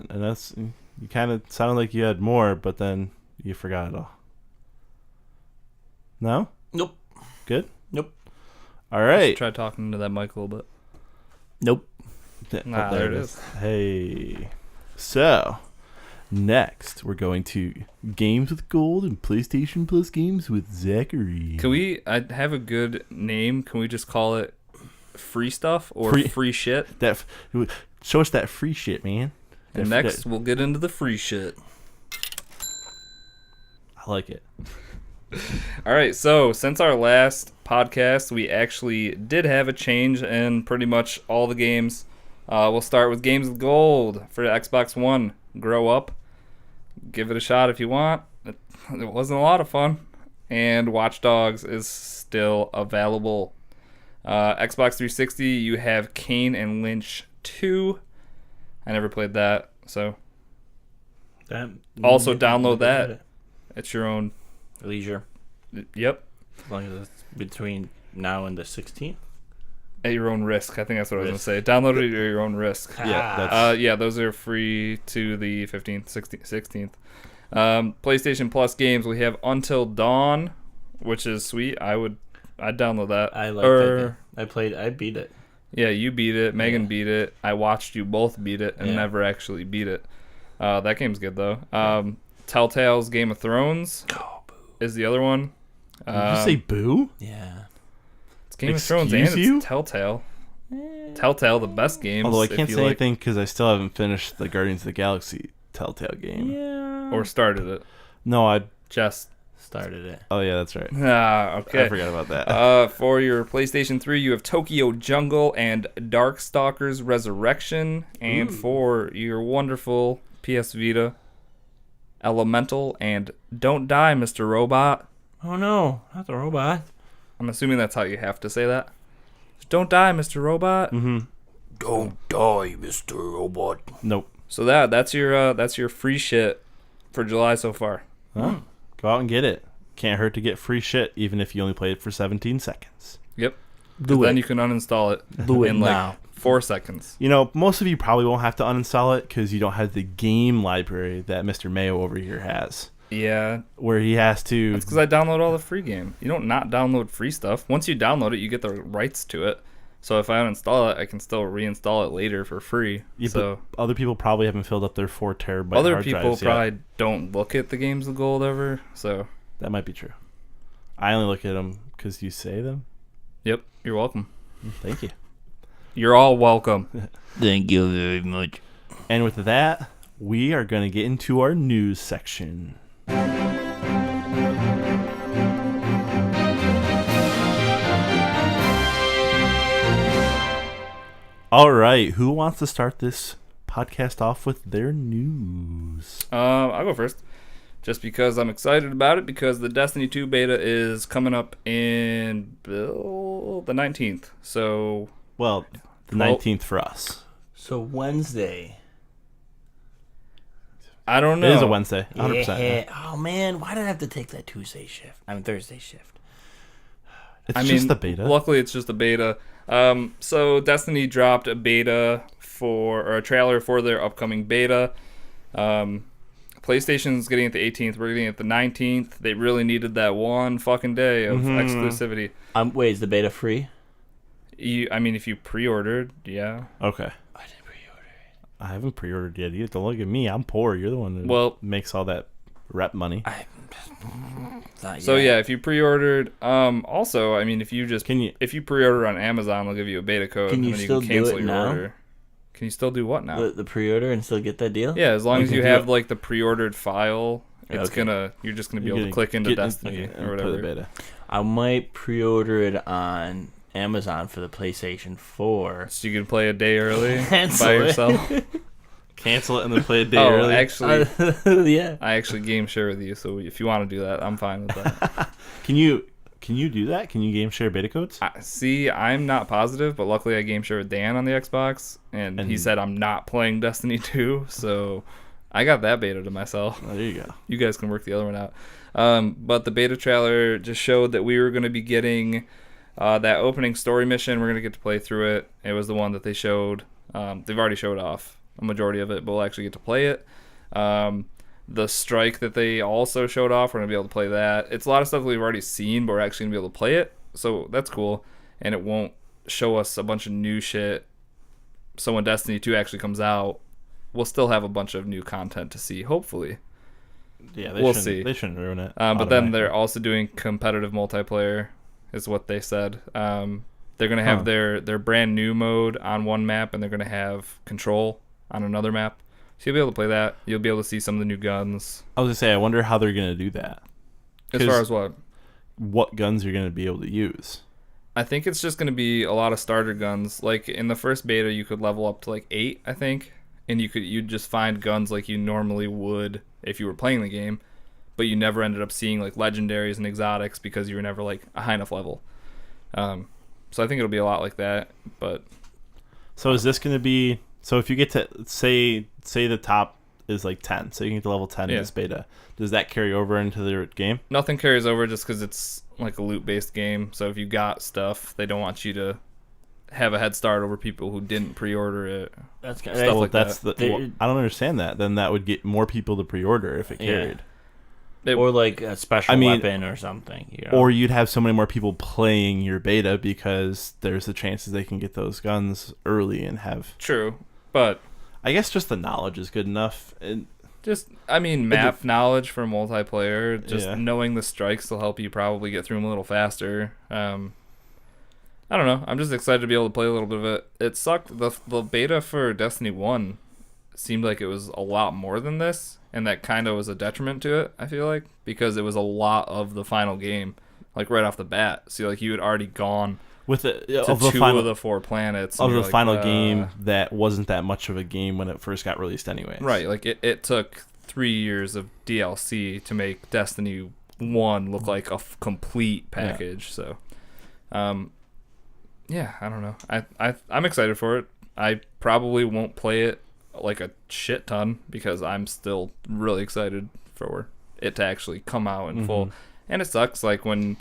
And that's you kind of sounded like you had more, but then you forgot it all. No? Nope. Good? Nope. All right. Try talking to that mic a little bit. Nope. Nah, there it is. Hey. So, next we're going to Games with Gold and PlayStation Plus games with Zachary. Can we have a good name? Can we just call it free stuff or Free- free shit? Show us that free shit, man. And next, we'll get into the free shit. I like it. All right, so since our last podcast, we actually did have a change in pretty much all the games. We'll start with Games with Gold for Xbox One. Grow up. Give it a shot if you want. It wasn't a lot of fun. And Watch Dogs is still available. Xbox 360, you have Kane and Lynch 2. I never played that, so also download that. It's your own. Leisure. Yep. As long as it's between now and the 16th. At your own risk. I think that's what I was going to say. Download it at your own risk. Yeah, that's Yeah, those are free to the 15th, 16th. PlayStation Plus games, we have Until Dawn, which is sweet. I'd download that. I like that game. I beat it. Yeah, you beat it. Megan beat it. I watched you both beat it and Yeah. never actually beat it. That game's good, though. Telltale's Game of Thrones is the other one. Did you say boo? Yeah. It's Game of Thrones and Excuse you? it's Telltale. Telltale, the best games. Although I if can't you say like, anything because I still haven't finished the Guardians of the Galaxy Telltale game. Yeah. Or started it. No, I. Just. Started it. Oh yeah, that's right. Okay. I forgot about that. For your PlayStation 3, you have Tokyo Jungle and Darkstalkers Resurrection. And for your wonderful PS Vita, Elemental, and Don't Die, Mr. Robot. Oh no, not the robot. I'm assuming that's how you have to say that. Don't die, Mr. Robot. Mm-hmm. Don't die, Mr. Robot. Nope. So that's your free shit for July so far. Huh? Go out and get it. Can't hurt to get free shit, even if you only play it for 17 seconds. Yep. Do Then it. you can uninstall it Do it in like now. 4 seconds. You know, most of you probably won't have to uninstall it because you don't have the game library that Mr. Mayo over here has, Yeah, where he has to. that's because I download all the free game. You don't not download free stuff. Once you download it, you get the rights to it. So if I uninstall it, I can still reinstall it later for free. Yeah, So but other people probably haven't filled up their 4 terabyte other hard people drives yet. probably don't look at the games of gold ever. So That might be true. I only look at them because you say them. yep, you're welcome. Thank you. You're all welcome. Thank you very much. And with that, we are going to get into our news section. All right, who wants to start this podcast off with their news? I'll go first. Just because I'm excited about it, because the Destiny 2 beta is coming up in the 19th. So Well, the Well- 19th for us. So Wednesday. I don't know. It is a Wednesday, 100%. Yeah. Oh man, why did I have to take that Tuesday shift? I mean Thursday shift. It's I just mean, the beta. Luckily, it's just a beta. So Destiny dropped a beta or a trailer for their upcoming beta. PlayStation's getting it the 18th. We're getting it the 19th. They really needed that one fucking day of exclusivity. Wait, is the beta free? I mean, if you pre-ordered, yeah. Okay. I didn't pre-order it. I haven't pre-ordered yet. You have to look at me. I'm poor. You're the one who Well- makes all that rep money. Not So yet. yeah, if you pre-ordered, also, I mean, if you pre-order on Amazon, they'll give you a beta code, Can you and then still you do can cancel it your now? order. Can you still do what now? The pre-order and still get that deal? Yeah, as long as can you do have it. like the pre-ordered file, it's Okay. you're just gonna be You're able to gonna click into get Destiny and or play whatever. the beta. I might pre-order it on Amazon for the PlayStation 4. So you can play a day early Cancel by it. yourself. Cancel it and then play a day Oh, early. actually, Yeah. I actually game share with you. So if you want to do that, I'm fine with that. Can you do that? Can you game share beta codes? See, I'm not positive, but luckily I game share with Dan on the Xbox, and he And- said I'm not playing Destiny 2, so I got that beta to myself. Oh, there you go. You guys can work the other one out. But the beta trailer just showed that we were going to be getting that opening story mission. We're going to get to play through it. It was the one that they showed. They've already showed off a majority of it, but we'll actually get to play it. The strike that they also showed off, we're going to be able to play that. It's a lot of stuff we've already seen, but we're actually going to be able to play it. So that's cool. And it won't show us a bunch of new shit. So when Destiny 2 actually comes out, we'll still have a bunch of new content to see, hopefully. Yeah, We'll shouldn't- see. They shouldn't ruin it. But then automatically. they're also doing competitive multiplayer, is what they said. They're going to have their brand new mode on one map, and they're going to have control on another map. So you'll be able to play that. You'll be able to see some of the new guns. I was gonna say, I wonder how they're gonna do that. As 'Cause far as what? guns you're gonna be able to use. I think it's just going to be a lot of starter guns. Like in the first beta, you could level up to like 8, I think, and you'd just find guns like you normally would if you were playing the game, but you never ended up seeing like legendaries and exotics because you were never like a high enough level. So I think it'll be a lot like that. But So is this gonna be? So if you get to say the top is like 10, so you can get to level 10 in Yeah. this beta. Does that carry over into the game? nothing carries over just because it's like a loot-based game. So if you got stuff, they don't want you to have a head start over people who didn't pre-order it. That's kind Stuff of Well, like that's that. the. Well, I don't understand that. Then that would get more people to pre-order if it Yeah. carried. or like a special I mean- weapon or something. You know? Or you'd have so many more people playing your beta because there's the chances they can get those guns early and have. True, but I guess just the knowledge is good enough. map knowledge for multiplayer, just Yeah. knowing the strikes will help you probably get through them a little faster. I don't know. I'm just excited to be able to play a little bit of it. It sucked. The beta for Destiny 1 seemed like it was a lot more than this, and that kind of was a detriment to it, I feel like, because it was a lot of the final game, like right off the bat. So like you had already gone With the to of the two final of the 4 planets. of and the you're like, final game that wasn't that much of a game when it first got released, anyways. Right, like it took 3 years of DLC to make Destiny 1 look like a complete package. So, yeah, I don't know. I'm excited for it. I probably won't play it like a shit ton because I'm still really excited for it to actually come out in full. And it sucks like when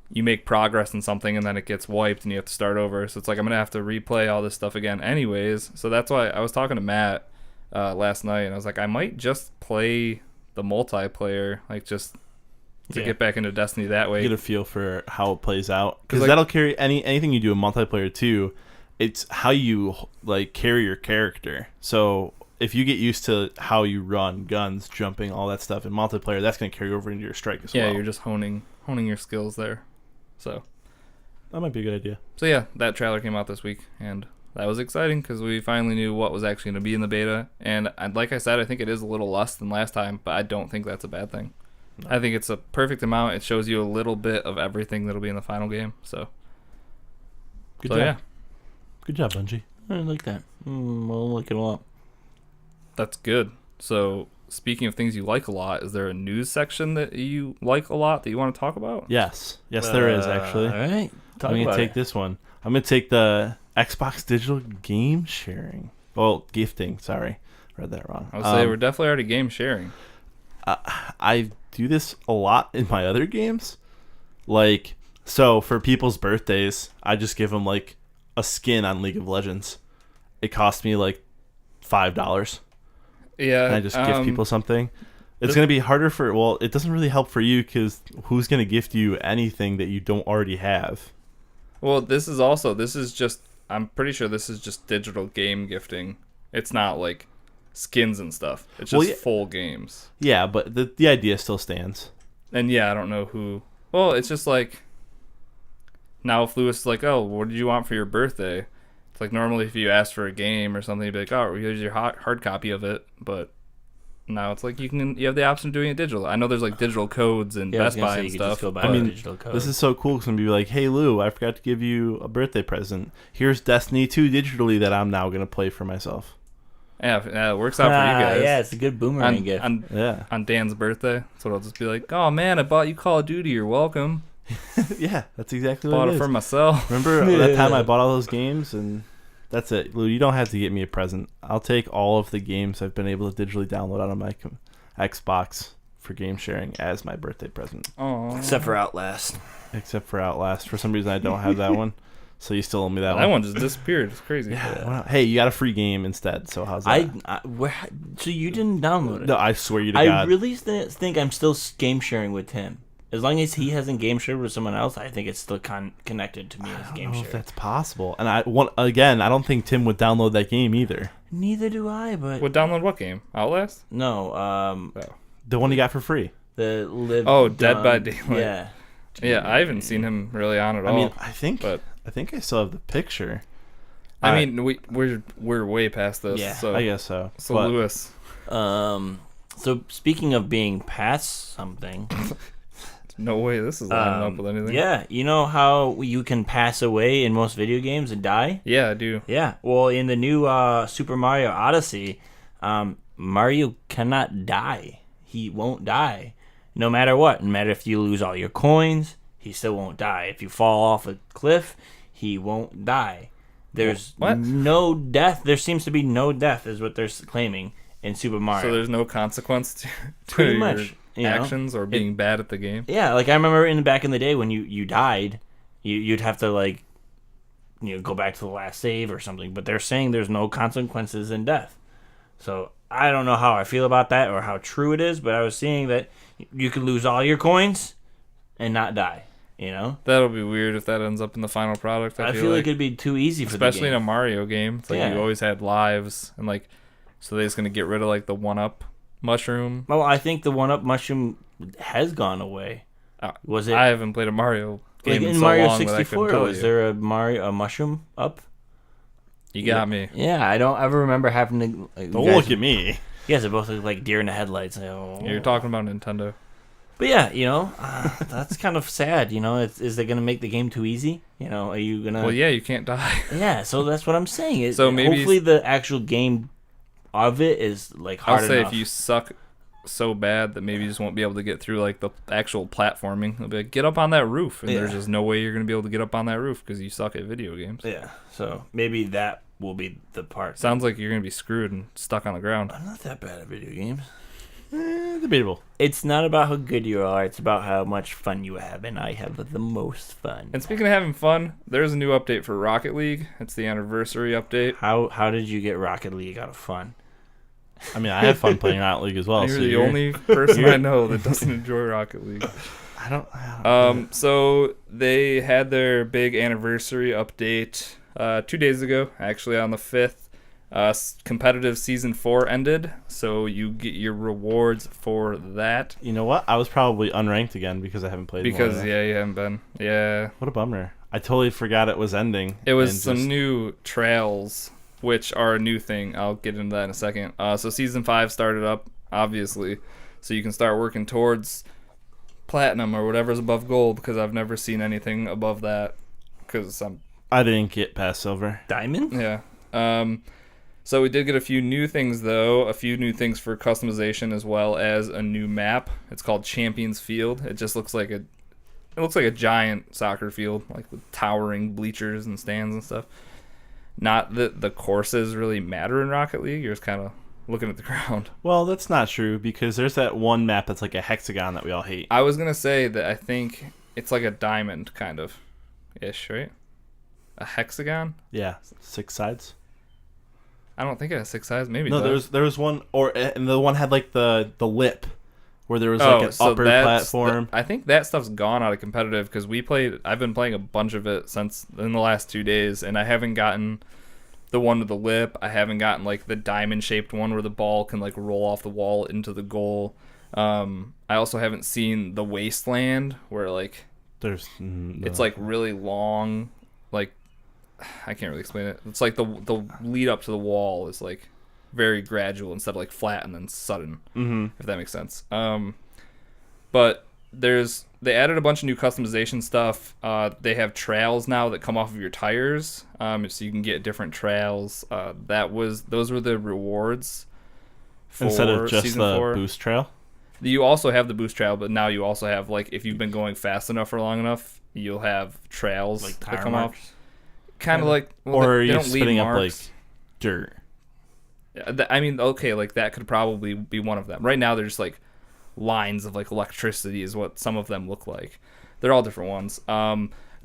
you make progress in something and then it gets wiped and you have to start over. So it's like I'm going to have to replay all this stuff again anyways. So that's why I was talking to Matt last night and I was like, I might just play the multiplayer, like just to get back into Destiny that way. Get a feel for how it plays out. Because like, that'll carry anything you do in multiplayer too. It's how you like carry your character. So if you get used to how you run, guns, jumping, all that stuff in multiplayer, that's going to carry over into your strike as well. Yeah, you're just honing your skills there. So that might be a good idea. So yeah, that trailer came out this week, and that was exciting because we finally knew what was actually going to be in the beta. And like I said, I think it is a little less than last time, but I don't think that's a bad thing. No. I think it's a perfect amount. It shows you a little bit of everything that'll be in the final game. So good job. Yeah. Good job, Bungie. I like that. We'll look it up. That's good. So, speaking of things you like a lot, is there a news section that you like a lot that you want to talk about? Yes. Yes, there is, actually. All right. I'm going to take this one. I'm going to take the Xbox digital game sharing. Well, gifting. Sorry. Read that wrong. I would say we're definitely already game sharing. I do this a lot in my other games. Like, so for people's birthdays, I just give them, like, a skin on League of Legends. It cost me, like, $5. Yeah. And I just gift people something. It's going to be harder for, well, it doesn't really help for you because who's going to gift you anything that you don't already have? Well, I'm pretty sure this is just digital game gifting. It's not like skins and stuff. It's just full games. Yeah, but the idea still stands. And yeah, I don't know who. Well, it's just like, now if Lewis is like, oh, what did you want for your birthday? It's like normally if you ask for a game or something, you'd be like, oh, here's your hard copy of it. But now it's like you have the option of doing it digital. I know there's like digital codes and Best Buy and stuff. This is so cool because I'm going to be like, hey, Lou, I forgot to give you a birthday present. Here's Destiny 2 digitally that I'm now going to play for myself. Yeah, it works out for you guys. Yeah, it's a good boomerang gift. On Dan's birthday. So I'll just be like, oh, man, I bought you Call of Duty. You're welcome. Yeah, that's exactly what it is. Bought it for myself. Remember that time I bought all those games? And that's it. Lou, you don't have to get me a present. I'll take all of the games I've been able to digitally download on my Xbox for game sharing as my birthday present. Aww. Except for Outlast. For some reason, I don't have that one. So you still owe me that one. That one just disappeared. It's crazy. Yeah. Hey, you got a free game instead. So how's that? So you didn't download it? No, I swear you to God. I really think I'm still game sharing with Tim. As long as he hasn't game shared with someone else, I think it's still connected to me as game share. I don't know if that's possible. And I don't think Tim would download that game either. Neither do I, but... Would download what game? Outlast? No, the one he got for free. The Live... Dead by Daylight. Yeah. Yeah, I haven't seen him really on at all. I mean, I think I still have the picture. I mean, we're way past this. Yeah, so, I guess so. So Lewis. So speaking of being past something... No way this is lining up with anything. Yeah, you know how you can pass away in most video games and die? Yeah, I do. Yeah, well, in the new Super Mario Odyssey, Mario cannot die. He won't die. No matter what. No matter if you lose all your coins, he still won't die. If you fall off a cliff, he won't die. There's no death. There seems to be no death, is what they're claiming in Super Mario. So there's no consequence to pretty much actions or being bad at the game. Yeah, like I remember back in the day when you died, you'd have to go back to the last save or something. But they're saying there's no consequences in death. So I don't know how I feel about that or how true it is. But I was seeing that you could lose all your coins and not die. You know, that'll be weird if that ends up in the final product. I feel like it'd be too easy for especially in a Mario game. It's like you always had lives and so they're just gonna get rid of the 1-up mushroom. Well, I think the 1-up mushroom has gone away. Was it? I haven't played a Mario game in so Mario long 64. Was there a mushroom up? You got me. Yeah, I don't ever remember having to. Don't look at me. You guys are both like deer in the headlights. You're talking about Nintendo. But yeah, that's kind of sad. Is they gonna make the game too easy? Are you gonna? Well, yeah, you can't die. Yeah, so that's what I'm saying. So maybe hopefully the actual game of it is like I'll hard say enough. if you suck so bad that maybe you just won't be able to get through like the actual platforming. They'll be like, get up on that roof, and there's just no way you're gonna be able to get up on that roof because you suck at video games. Yeah, so maybe that will be the part. Sounds like you're gonna be screwed and stuck on the ground. I'm not that bad at video games. Debatable. It's not about how good you are. It's about how much fun you have, and I have the most fun. And speaking of having fun, there's a new update for Rocket League. It's the anniversary update. How did you get Rocket League out of fun? I mean, I have fun playing Rocket League as well. You're so the only person I know that doesn't enjoy Rocket League. I don't. So they had their big anniversary update 2 days ago, actually on the 5th. Competitive season 4 ended, so you get your rewards for that. You know what? I was probably unranked again because I haven't played. Because more. you haven't been. Yeah, What a bummer. I totally forgot it was ending. it was and some just- new trails, which are a new thing. I'll get into that in a second. So season 5 started up, obviously, so you can start working towards platinum or whatever's above gold. Because I've never seen anything above that. Because I didn't get past silver. Diamond? yeah. So we did get a few new things, though. A few new things for customization, as well as a new map. It's called Champions Field. It just looks like a giant soccer field, like with towering bleachers and stands and stuff. Not that the courses really matter in Rocket League. You're just kind of looking at the ground. Well, that's not true because there's that one map that's like a hexagon that we all hate. I was gonna say that I think it's like a diamond kind of ish, right? A hexagon? Yeah, 6 sides. I don't think it has 6 sides. Maybe it No, does. there was one, and the one had like the lip, where there was like an upper platform. I think that stuff's gone out of competitive because I've been playing a bunch of it since in the last 2 days, and I haven't gotten the one with the lip. I haven't gotten like the diamond shaped one where the ball can like roll off the wall into the goal. I also haven't seen the wasteland where like There's it's like really long, like I can't really explain it. It's like the lead up to the wall is like very gradual instead of like flat and then sudden. If that makes sense. But they added a bunch of new customization stuff. They have trails now that come off of your tires, so you can get different trails. Those were the rewards for instead of just season the 4. boost trail. You also have the boost trail, but now you also have like if you've been going fast enough for long enough, you'll have trails Like that tire come marks? off. Kind of like, well, Or are they you don't leave spitting up like marks. dirt? I mean, okay, like that could probably be one of them. Right now, they're just like lines of like electricity is what some of them look like. They're all different ones.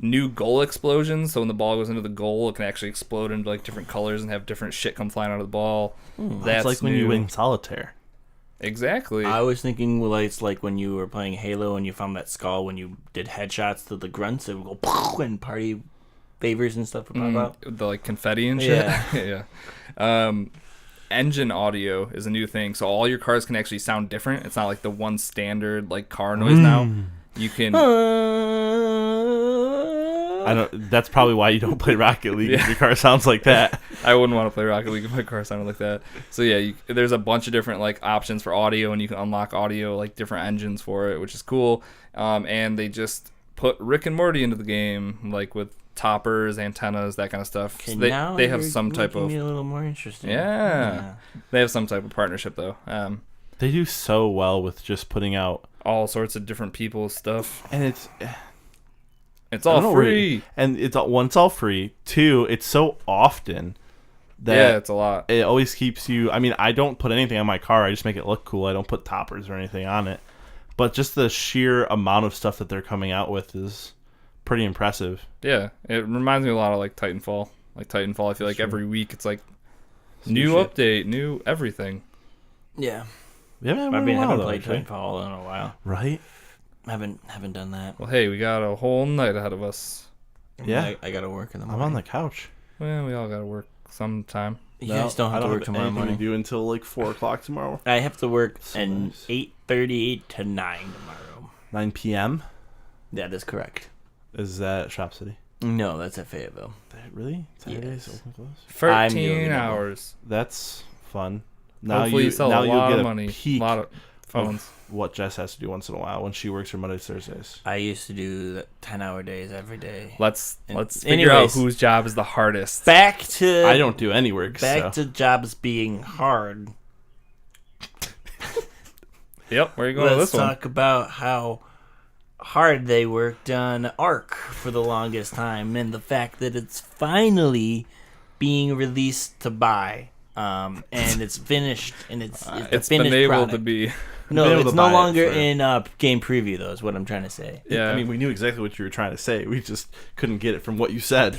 New goal explosions. So when the ball goes into the goal, it can actually explode into like different colors and have different shit come flying out of the ball. That's like when new. you win solitaire. Exactly. I was thinking, well, it's like when you were playing Halo and you found that skull when you did headshots to the grunts, it would go poof, and party favors and stuff would pop out. The like confetti and shit. Yeah. yeah. Engine audio is a new thing, so all your cars can actually sound different. It's not like the one standard like car noise now. You can. I don't. That's probably why you don't play Rocket League. If your car sounds like that. I wouldn't want to play Rocket League if my car sounded like that. So yeah, there's a bunch of different like options for audio, and you can unlock audio like different engines for it, which is cool. And they just put Rick and Morty into the game, like with toppers, antennas, that kind of stuff. Okay, So now they have you're some type making of me a little more interesting. yeah. They have some type of partnership though. They do so well with just putting out, All sorts of different people's stuff. and it's It's I don't all know, free. and it's one, it's all free. 2, it's so often that Yeah, it's a lot. it always keeps you. I mean, I don't put anything on my car. I just make it look cool. I don't put toppers or anything on it. But just the sheer amount of stuff that they're coming out with is pretty impressive. Yeah, it reminds me a lot of like Titanfall. Like Titanfall, I feel like every week it's like new shit. update, new everything. Yeah. We haven't, I mean, I haven't though, played actually. Titanfall in a while. Right? Haven't done that. Well, hey, we got a whole night ahead of us. Yeah. I gotta work in the I'm morning. on the couch. Well, we all got to work sometime. You guys don't have to work tomorrow morning. To do until like 4:00 tomorrow. I have to work So at nice. 8:38 to 9 tomorrow. 9 p.m. That is correct. Is that Shop City? No, that's at Fayetteville. Really? Saturdays Yes. open close? 13 doing it. hours. That's fun. Now Hopefully you sell now a you'll lot get of a money. peek A lot of phones. what Jess has to do once in a while when she works her Mondays, Thursdays. I used to do 10-hour days every day. Let's And- figure out anyways. whose job is the hardest. Back to I don't do any work, back so. to jobs being hard. Yep, where are you going with Let's this one? talk about how hard they worked on Ark for the longest time, and the fact that it's finally being released to buy. And it's finished, and it's the It's been finished able product. to be. been No, able it's to no buy it longer for- in game preview, though, is what I'm trying to say. Yeah, I mean, we knew exactly what you were trying to say. We just couldn't get it from what you said.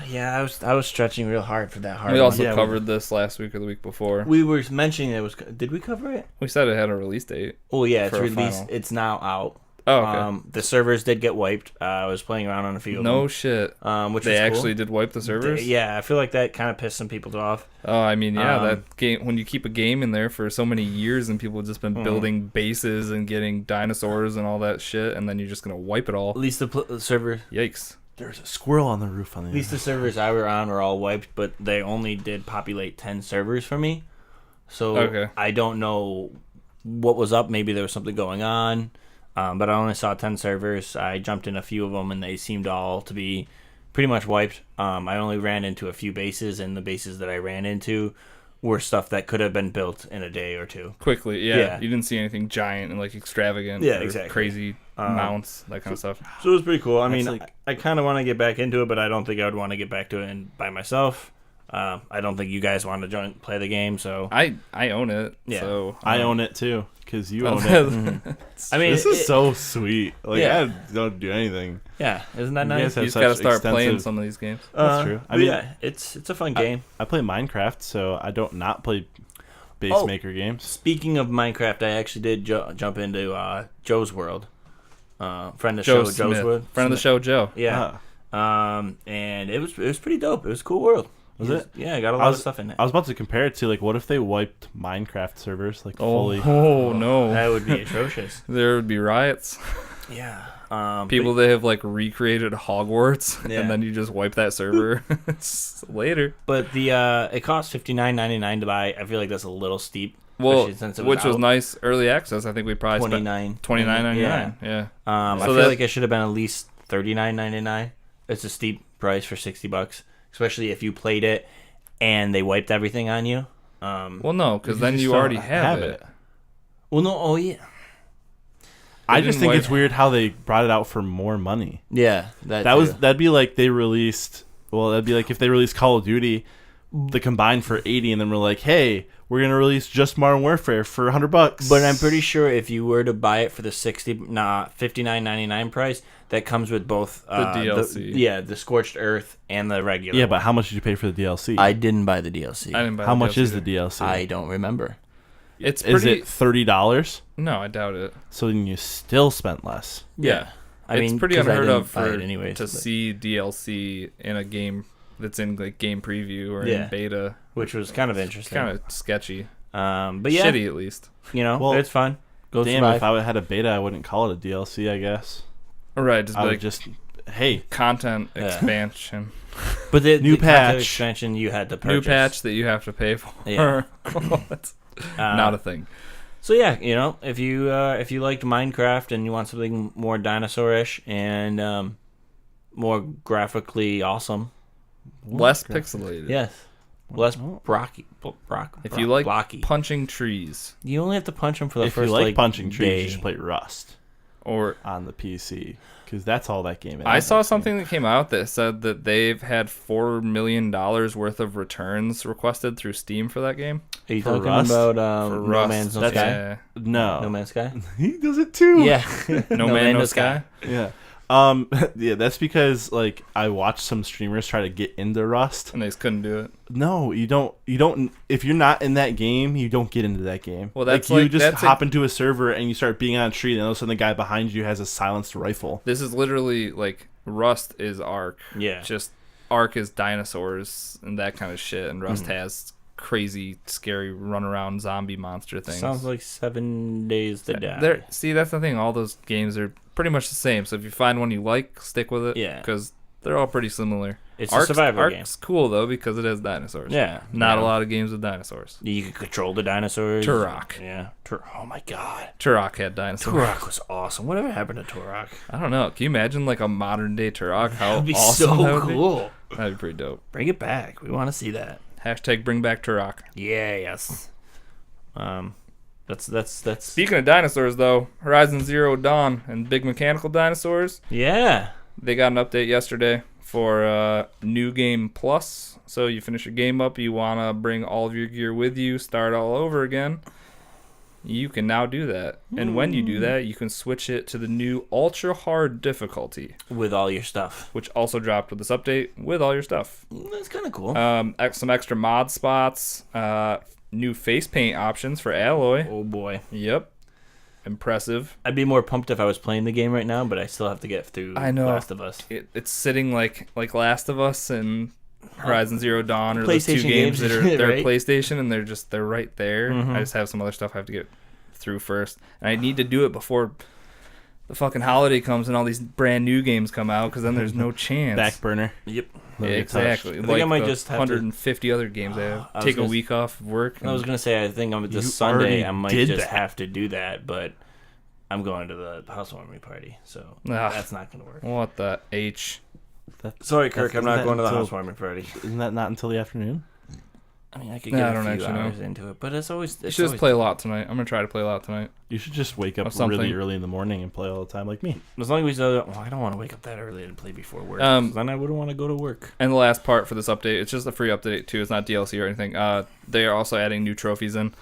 Yeah, I was stretching real hard for that hard we one. also Yeah, covered this last week or the week before. We were mentioning it was. Did we cover it? We said it had a release date. Oh yeah, it's For a released. final. It's now out. Oh, okay. The servers did get wiped. I was playing around on a few of No them. shit. Which They was cool. actually did wipe the servers? Yeah, I feel like that kind of pissed some people off. Oh, I mean, yeah, Um, that game, when you keep a game in there for so many years and people have just been building bases and getting dinosaurs and all that shit, and then you're just going to wipe it all. At least the server, Yikes. There's a squirrel on the roof on the at least the servers I were on were all wiped, but they only did populate 10 servers for me. So Okay. I don't know what was up. Maybe there was something going on. But I only saw 10 servers. I jumped in a few of them, and they seemed all to be pretty much wiped. I only ran into a few bases, and the bases that I ran into were stuff that could have been built in a day or two. Quickly, yeah. Yeah. You didn't see anything giant and like extravagant Yeah, or exactly. crazy mounts, that kind of stuff. So it was pretty cool. I That's mean, like- I kind of want to get back into it, but I don't think I would want to get back to it by myself. I don't think you guys want to play the game, so I own it, Yeah. so I own it too, because you own it. I mean, This is so sweet. Like, Yeah. I don't do anything. yeah, isn't that You nice? guys have You just such got to start extensive- playing some of these games. That's true. I But mean, yeah, it's a fun game. I play Minecraft, so I don't not play base Oh. maker games. Speaking of Minecraft, I actually did jump into Joe's World. Friend of the Joe show, Smith, Joe's World. friend of the show, Joe. Yeah. Ah. And it was pretty dope. It was a cool world. Was it? Yeah, got a I lot was- of stuff in it. I was about to compare it to, like, what if they wiped Minecraft servers, like, fully? Oh no, That would be atrocious. there would be riots. Yeah. People that have like recreated Hogwarts, Yeah. and then you just wipe that server. Later. But the it cost $59.99 to buy. I feel like that's a little steep. Well, especially since it which was out. nice early access. I think we probably spent $29.99. $29.99. Yeah. I So feel that- like it should have been at least $39.99. It's a steep price for $60, especially if you played it and they wiped everything on you. Well, no, because You then just you don't already have have it. it. Well, no, oh yeah, I They just didn't think wipe- it's weird how they brought it out for more money. yeah. That'd be like they released. Well, that'd be like if they released Call of Duty, the combined for 80, and then we're like, hey, we're gonna release just Modern Warfare for $100. But I'm pretty sure if you were to buy it for the $59.99 price, that comes with both DLC. the Scorched Earth and the regular. Yeah, one. but how much did you pay for the DLC? I didn't buy the DLC. I didn't buy how the much DLC is the either. DLC? I don't remember. It's Is pretty. it $30? No, I doubt it. So then you still spent less. Yeah. I It's mean, pretty 'cause I unheard didn't of buy for it anyways, to but- see DLC in a game that's in like game preview or Yeah. in beta. which was kind of interesting. Kind of sketchy. But yeah, Shitty at least. you know, Well, it's fun. Go Damn, survive. if I had a beta, I wouldn't call it a DLC, I guess. All right, just I be would like just, hey, content Yeah. expansion. But the New the content patch. expansion you had to New purchase. patch that you have to pay for. Yeah. That's not a thing. So yeah, you know, if you liked Minecraft and you want something more dinosaurish and more graphically awesome, Less pixelated. yes, less Oh. If you like blocky, punching trees you only have to punch them for the if you first like punching trees, day. you should play Rust or on the PC, because that's all that game is. I saw something that came out that said that they've had $4 million worth of returns requested through Steam for that game. Are you for talking Rust? about For No Rust. Man's No That's- Sky? Yeah. No. No Man's Sky? He does it too. Yeah. No Man, No Sky. Yeah. Yeah, that's because like I watched some streamers try to get into Rust. And they just couldn't do it. No, you don't if you're not in that game, you don't get into that game. Well, that's you like- just that's hop into a server and you start being on a tree, and all of a sudden the guy behind you has a silenced rifle. This is literally like Rust is Ark. Yeah. Just Ark is dinosaurs and that kind of shit, and Rust has crazy, scary, run around zombie monster things. Sounds like 7 Days to Die. See, that's the thing. All those games are pretty much the same. So if you find one you like, stick with it. Yeah. Because They're all pretty similar. It's a survival game. Ark's cool though because it has dinosaurs. Yeah. Not a lot of games with dinosaurs. You can control the dinosaurs. Turok. Yeah. Oh my god. Turok had dinosaurs. Turok was awesome. Whatever happened to Turok? I don't know. Can you imagine like a modern day Turok? How That'd be awesome so that would cool. be? That'd be pretty dope. Bring it back. We want to see that. Hashtag bring back Turok. Yeah. Yes. That's. Speaking of dinosaurs though, Horizon Zero Dawn and big mechanical dinosaurs, Yeah. they got an update yesterday for New Game Plus. So you finish your game up, you want to bring all of your gear with you, start all over again. You can now do that. And when you do that, you can switch it to the new Ultra Hard difficulty, With all your stuff. which also dropped with this update with all your stuff. That's kind of cool. Some extra mod spots, new face paint options for Alloy. Oh boy. Yep. Impressive. I'd be more pumped if I was playing the game right now, but I still have to get through I know. Last of Us. It's sitting like Last of Us and Horizon Zero Dawn are those two PlayStation games that are they're right? PlayStation and they're right there. I just have some other stuff I have to get through first, and I need to do it before the fucking holiday comes and all these brand new games come out, because then there's no chance. Back burner. Yep. Yeah, Never get touched. exactly. I think I might the just have to- 150 other games I have. I was Take a gonna week off of work. I was gonna say I think You this Sunday already I might did just that. have to do that, but I'm going to the housewarming party, so that's not gonna work. What the H? Sorry, Kirk, That's- I'm not isn't going to that the until- housewarming party. Isn't that not until the afternoon? I mean, I could Nah, get I a don't few actually know. hours into it, but it's always. You It's should just always play a lot tonight. I'm gonna try to play a lot tonight. You should just wake up Or something. really early in the morning and play all the time like me. as long as I don't want to wake up that early and play before work. 'Cause then I wouldn't want to go to work. And the last part for this update, it's just a free update too. It's not DLC or anything. They are also adding new trophies in.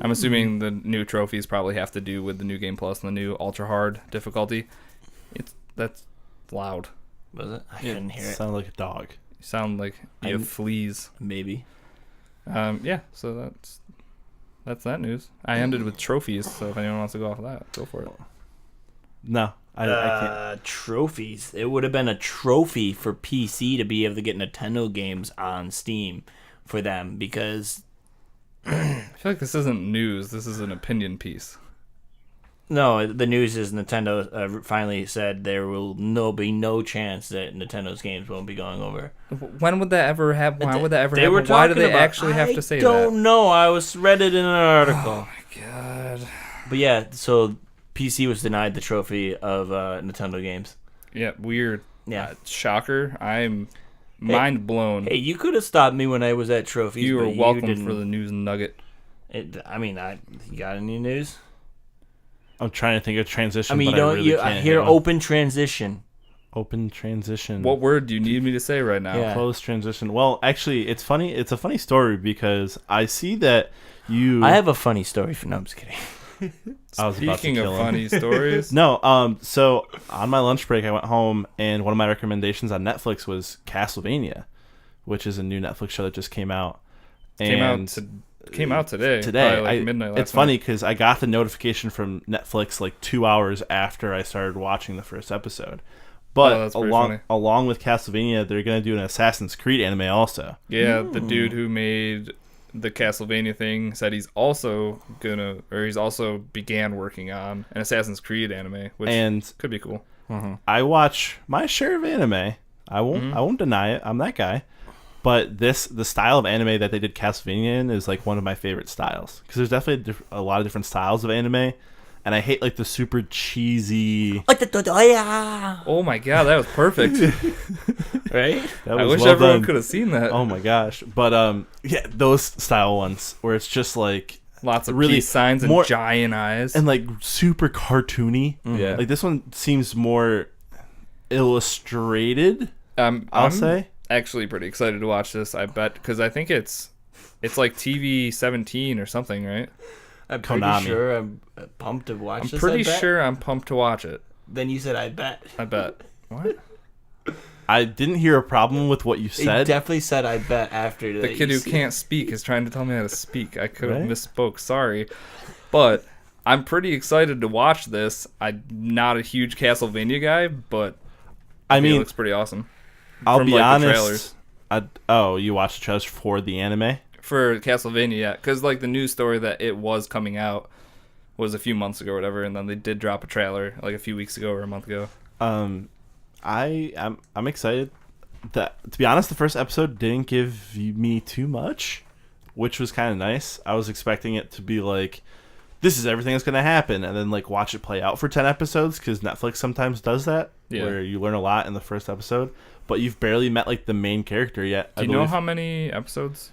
I'm assuming the new trophies probably have to do with the new Game Plus and the new Ultra Hard difficulty. That's loud. Was it? I couldn't hear it. Sound like a dog. You sound like you have fleas. Maybe. Yeah. So that's that news. I ended with trophies. So if anyone wants to go off of that, go for it. No, I can't. Trophies. It would have been a trophy for PC to be able to get Nintendo games on Steam for them, because I feel like this isn't news. This is an opinion piece. no, the news is Nintendo finally said there will be no chance that Nintendo's games won't be going over. When would that ever happen? Why would that ever They happen? were Why do talking they about- actually have to say I that? don't know. I read it in an article. God. But yeah, so PC was denied the trophy of Nintendo games. Yeah, weird. Yeah. Shocker. I'm mind blown. Hey, you could have stopped me when I was at trophies. you were but welcome didn't. for the news nugget. You got any news? I'm trying to think of transition. I mean, but you don't. I really I can't hear hit one. open transition. Open transition. What word do you need me to say right now? Yeah. Close transition. Well, actually, it's funny. It's a funny story because I see that you. I have a funny story for. No, I'm just kidding. I was about to Speaking of kill him. funny stories, No, so on my lunch break, I went home, and one of my recommendations on Netflix was Castlevania, which is a new Netflix show that just came out. came out today. Today, probably like midnight last it's funny because I got the notification from Netflix like 2 hours after I started watching the first episode. But Oh, that's pretty funny. along with Castlevania, they're gonna do an Assassin's Creed anime also. night. Yeah, the dude who made the Castlevania thing said he's also began working on an Assassin's Creed anime, which And could be cool. I watch my share of anime. I won't deny it. I'm that guy. But the style of anime that they did Castlevania in is like one of my favorite styles, because there's definitely a lot of different styles of anime, and I hate like the super cheesy. Oh my god, that was perfect. Right? That I was wish well everyone done. could have seen that. Oh my gosh! But yeah, those style ones where it's just like Lots of really peace signs and more- giant eyes. and like super cartoony. Yeah. Like this one seems more illustrated. I'll I'm say. actually pretty excited to watch this. I bet, because I think it's like TV 17 or something, right? I'm pretty Konami. sure I'm pumped to watch I'm this. pretty I bet. sure I'm pumped to watch it. Then you said I bet. I bet. What? I didn't hear a problem with what you He said. definitely said I bet after The that kid you who said- can't speak is trying to tell me how to speak. I could have Right? misspoke. Sorry. But I'm pretty excited to watch this. I'm not a huge Castlevania guy, but I it mean, looks pretty awesome. I'll from, be like, the honest. trailers. You watched the trailers for the anime? For Castlevania, yeah. Because, like, the news story that it was coming out was a few months ago or whatever, and then they did drop a trailer, like, a few weeks ago or a month ago. I'm excited. to be honest, the first episode didn't give me too much, which was kind of nice. I was expecting it to be like, this is everything that's going to happen, and then like watch it play out for 10 episodes, because Netflix sometimes does that, where you learn a lot in the first episode, but you've barely met like the main character yet. Do you know how many episodes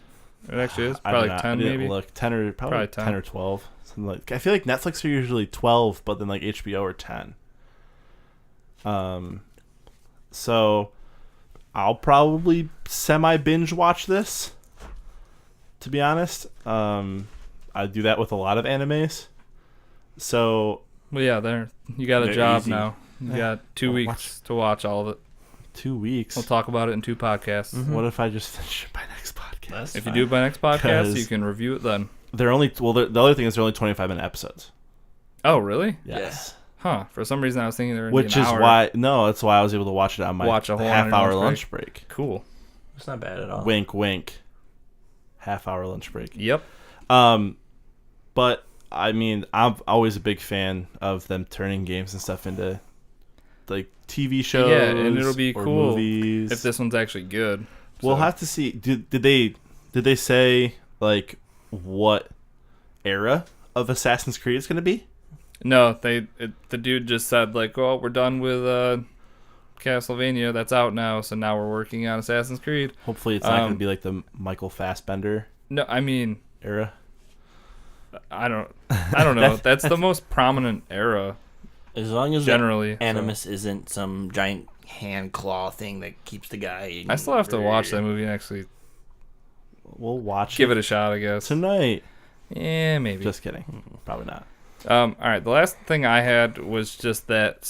it actually is? Probably like 10 maybe? Look, 10 or probably 10 or 12. Something like, I feel like Netflix are usually 12, but then like HBO are 10. So I'll probably semi-binge watch this, to be honest. I do that with a lot of animes. So... Well, yeah, you got a job easy. now. You got 2 weeks to watch all of it. 2 weeks? We'll talk about it in 2 podcasts. Mm-hmm. What if I just finish it by next podcast? If you do it by next podcast, you can review it then. They're only... Well, the other thing is they're only 25-minute episodes. Oh, really? Yes. Huh. For some reason, I was thinking they were Which is why... No, that's why I was able to watch it on my half-hour lunch break. Cool. It's not bad at all. Wink, wink. Half-hour lunch break. Yep. But, I mean, I'm always a big fan of them turning games and stuff into, like, TV shows. Yeah, and it'll be cool movies. if this one's actually good. We'll have to see. Did they say, like, what era of Assassin's Creed it's going to be? No, the dude just said, like, oh, we're done with Castlevania. That's out now, so now we're working on Assassin's Creed. Hopefully it's not going to be, like, the Michael Fassbender No, I mean... era. I don't know. That's the most prominent era. As long as generally Animus isn't some giant hand claw thing that keeps the guy. I still have to watch that movie and actually We'll watch give it a shot, I guess. tonight. Yeah, maybe. Just kidding. Probably not. All right. The last thing I had was just that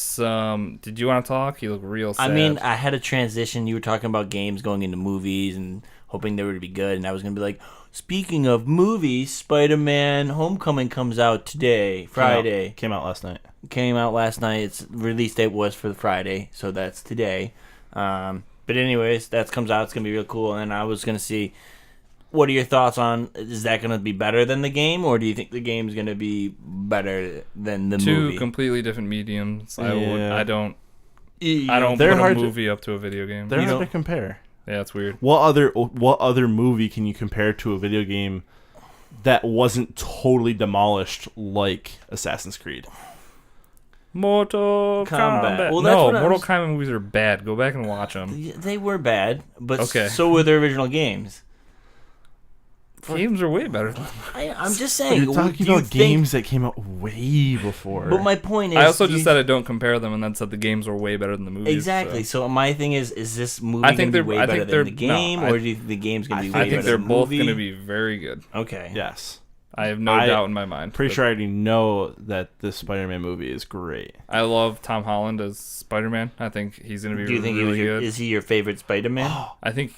Did you want to talk? You look real sad. I mean, I had a transition. You were talking about games going into movies and hoping they were to be good, and I was gonna be like, speaking of movies, Spider-Man: Homecoming comes out today, Friday. Came out last night. Came out last night. Its release date was for the Friday, so that's today. But anyways, that comes out. It's gonna be real cool. And I was gonna see, what are your thoughts on? Is that gonna be better than the game, or do you think the game's gonna be better than the movie? Two completely different mediums. Yeah. I don't They're put a hard movie up to a video game. They're hard to compare. Yeah, it's weird. What other movie can you compare to a video game that wasn't totally demolished like Assassin's Creed? Mortal Kombat. Well, that's no, what I Mortal was- Kombat movies are bad. Go back and watch them. They were bad, but Okay. so were the original games. Games are way better. I'm just saying. You're talking do you about think- games that came out way before. But my point is, I also do just you- said I don't compare them, and then said the games were way better than the movies. exactly. So my thing is this movie I going think to be they're- way I better think than the they're- no, game, I- or do you think the game's going to be way I better think they're than the both movie? going to be very good. Okay. yes, I have no doubt in my mind. pretty But sure I already know that this Spider-Man movie is great. I love Tom Holland as Spider-Man. I think he's going to be Do you think really good. is he your favorite Spider-Man? I think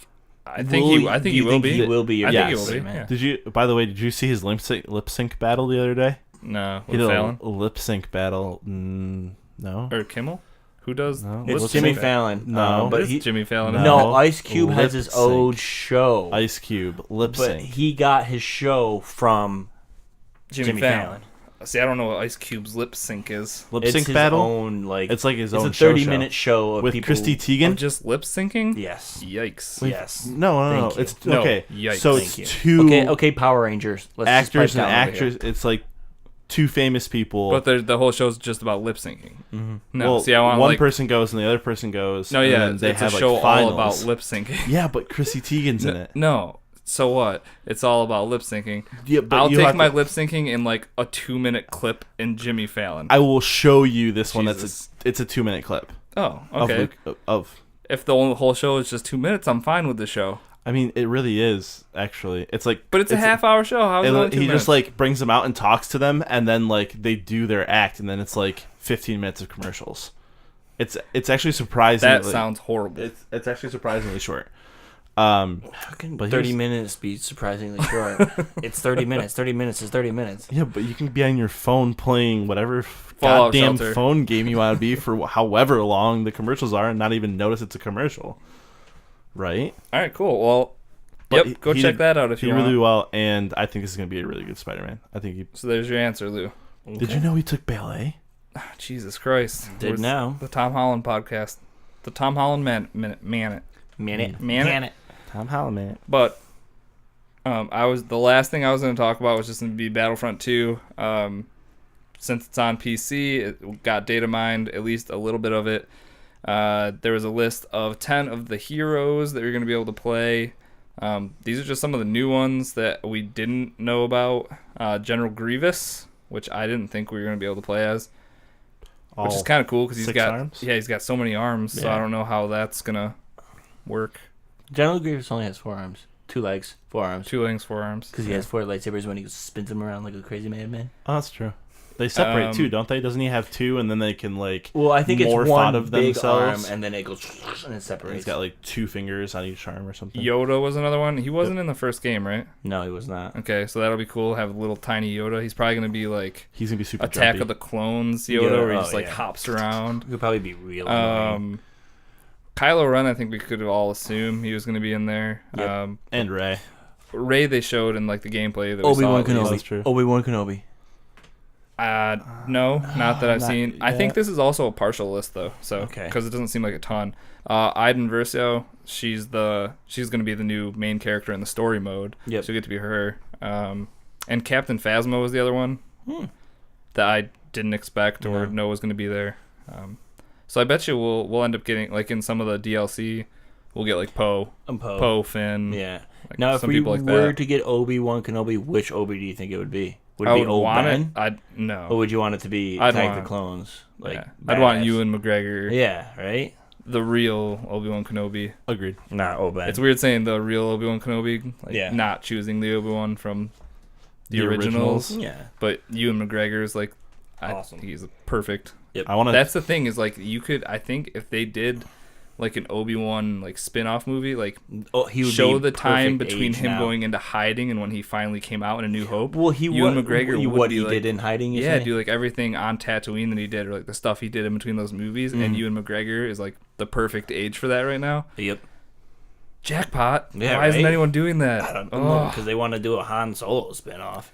Do he you will think be. He will be your I think favorite he will be. Spider-Man? Yeah. Did you? By the way, did you see his lip sync battle the other day? No, He with did Fallon a lip sync battle. No. or Kimmel. Who does? No. It's What's Jimmy his name? Fallon. No. but It's he, Jimmy Fallon. no, Ice Cube has his Lip own sync. show. Ice Cube lip but sync. he got his show from Jimmy Fallon. See, I don't know what Ice Cube's lip sync is. Lip it's sync his battle. own, like, It's like his it's own a 30-minute show show of with people. Christy Teigen. Just lip syncing? Yes. Yikes. Wait, Yes. No. Thank you. It's No, okay. yikes. So Thank it's you. two Okay, Power Rangers. Let's just actors pipe and down over here. actors. It's like two famous people. But the whole show's just about lip syncing. Mm-hmm. No, well, see, I want one like person goes and the other person goes. no, and yeah, then they it's have a show like all finals. about lip syncing. Yeah, but Chrissy Teigen's in it. No, so what? It's all about lip syncing. Yeah, but I'll you take have my to- lip syncing in like a 2-minute clip in Jimmy Fallon. I will show you this one. Jesus. It's a 2-minute clip. Oh, okay. Of If the whole show is just 2 minutes, I'm fine with the show. I mean, it really is actually. It's like, But it's a half-hour show. How is it only 2 he minutes? just like brings them out and talks to them, and then like they do their act, and then it's like 15 minutes of commercials. It's actually surprisingly. that sounds horrible. It's actually surprisingly short. How can But 30 here's- minutes be surprisingly short? It's 30 minutes. 30 minutes is 30 minutes. Yeah, but you can be on your phone playing whatever Fallout goddamn Shelter. phone game you want to be for however long the commercials are, and not even notice it's a commercial, right? All right, cool. Well, But yep, go he check did- that out if He you did want. really well, and I think this is gonna be a really good Spider-Man. I think he. So there's your answer, Lou. Did you know he took ballet? Jesus Christ. Did Where's now. The Tom Holland podcast. The Tom Holland man it. Man it. Man it. Tom Holland, man. But the last thing I was going to talk about was just going to be Battlefront 2. Since it's on PC, it got data mined, at least a little bit of it. There was a list of 10 of the heroes that you're going to be able to play. These are just some of the new ones that we didn't know about. General Grievous, which I didn't think we were going to be able to play as, which is kind of cool because he's got he's got so many arms. So I don't know how that's gonna work. General Grievous only has 4 arms, 2 legs, 4 arms. 2 legs, 4 arms. Because he has 4 lightsabers when he spins them around like a crazy madman. Oh, that's true. They separate too, don't they? Doesn't he have 2 and then they can like? Well, I think it's morph one out of big themselves? arm and then it goes and it separates. He's got like 2 fingers on each arm or something. Yoda was another one. He wasn't in the first game, right? No, he was not. Okay, so that'll be cool. Have a little tiny Yoda. He's probably gonna be like He's gonna be super Attack jumpy. of the Clones Yoda, where he just yeah. hops around. He could probably be real annoying. Kylo Ren, I think we could all assume he was gonna be in there. Yep. And Ray. Ray they showed in like the gameplay that we Obi-Wan saw. That's true. Kenobi. Obi-Wan Kenobi. No, not that I've Not seen. I think yet. this is also a partial list though, so Okay. because it doesn't seem like a ton. Iden Versio, she's going to be the new main character in the story mode. Yep. So you get to be her. And Captain Phasma was the other one that I didn't expect or know was going to be there. So I bet you we'll end up getting like in some of the DLC, we'll get like Poe, Finn. Yeah. Like, Now, if some we people like were that. to get Obi-Wan Kenobi, which Obi do you think it would be? Would it be would want it. Obi-Wan? No. Or would you want it to be I'd Attack want- the Clones? Like, Yeah. I'd want badass? Ewan McGregor. Yeah, right? The real Obi-Wan Kenobi. Agreed. Not Obi. It's weird saying the real Obi-Wan Kenobi, like Yeah. not choosing the Obi-Wan from the The originals. originals. Yeah. But Ewan McGregor is like, Awesome. He's perfect. I want to. That's the thing is like you could, I think if they did like an Obi-Wan like spin-off movie, like He would show be the time perfect between age him now. going into hiding and when he finally came out in A New Hope. Well, he Ewan would. McGregor would What be he like, did in hiding. You yeah, say? do like everything on Tatooine that he did, or like the stuff he did in between those movies. And Ewan McGregor is like the perfect age for that right now. Yep. Jackpot! Yeah, Why isn't right? anyone doing that? I don't know because they want to do a Han Solo spinoff.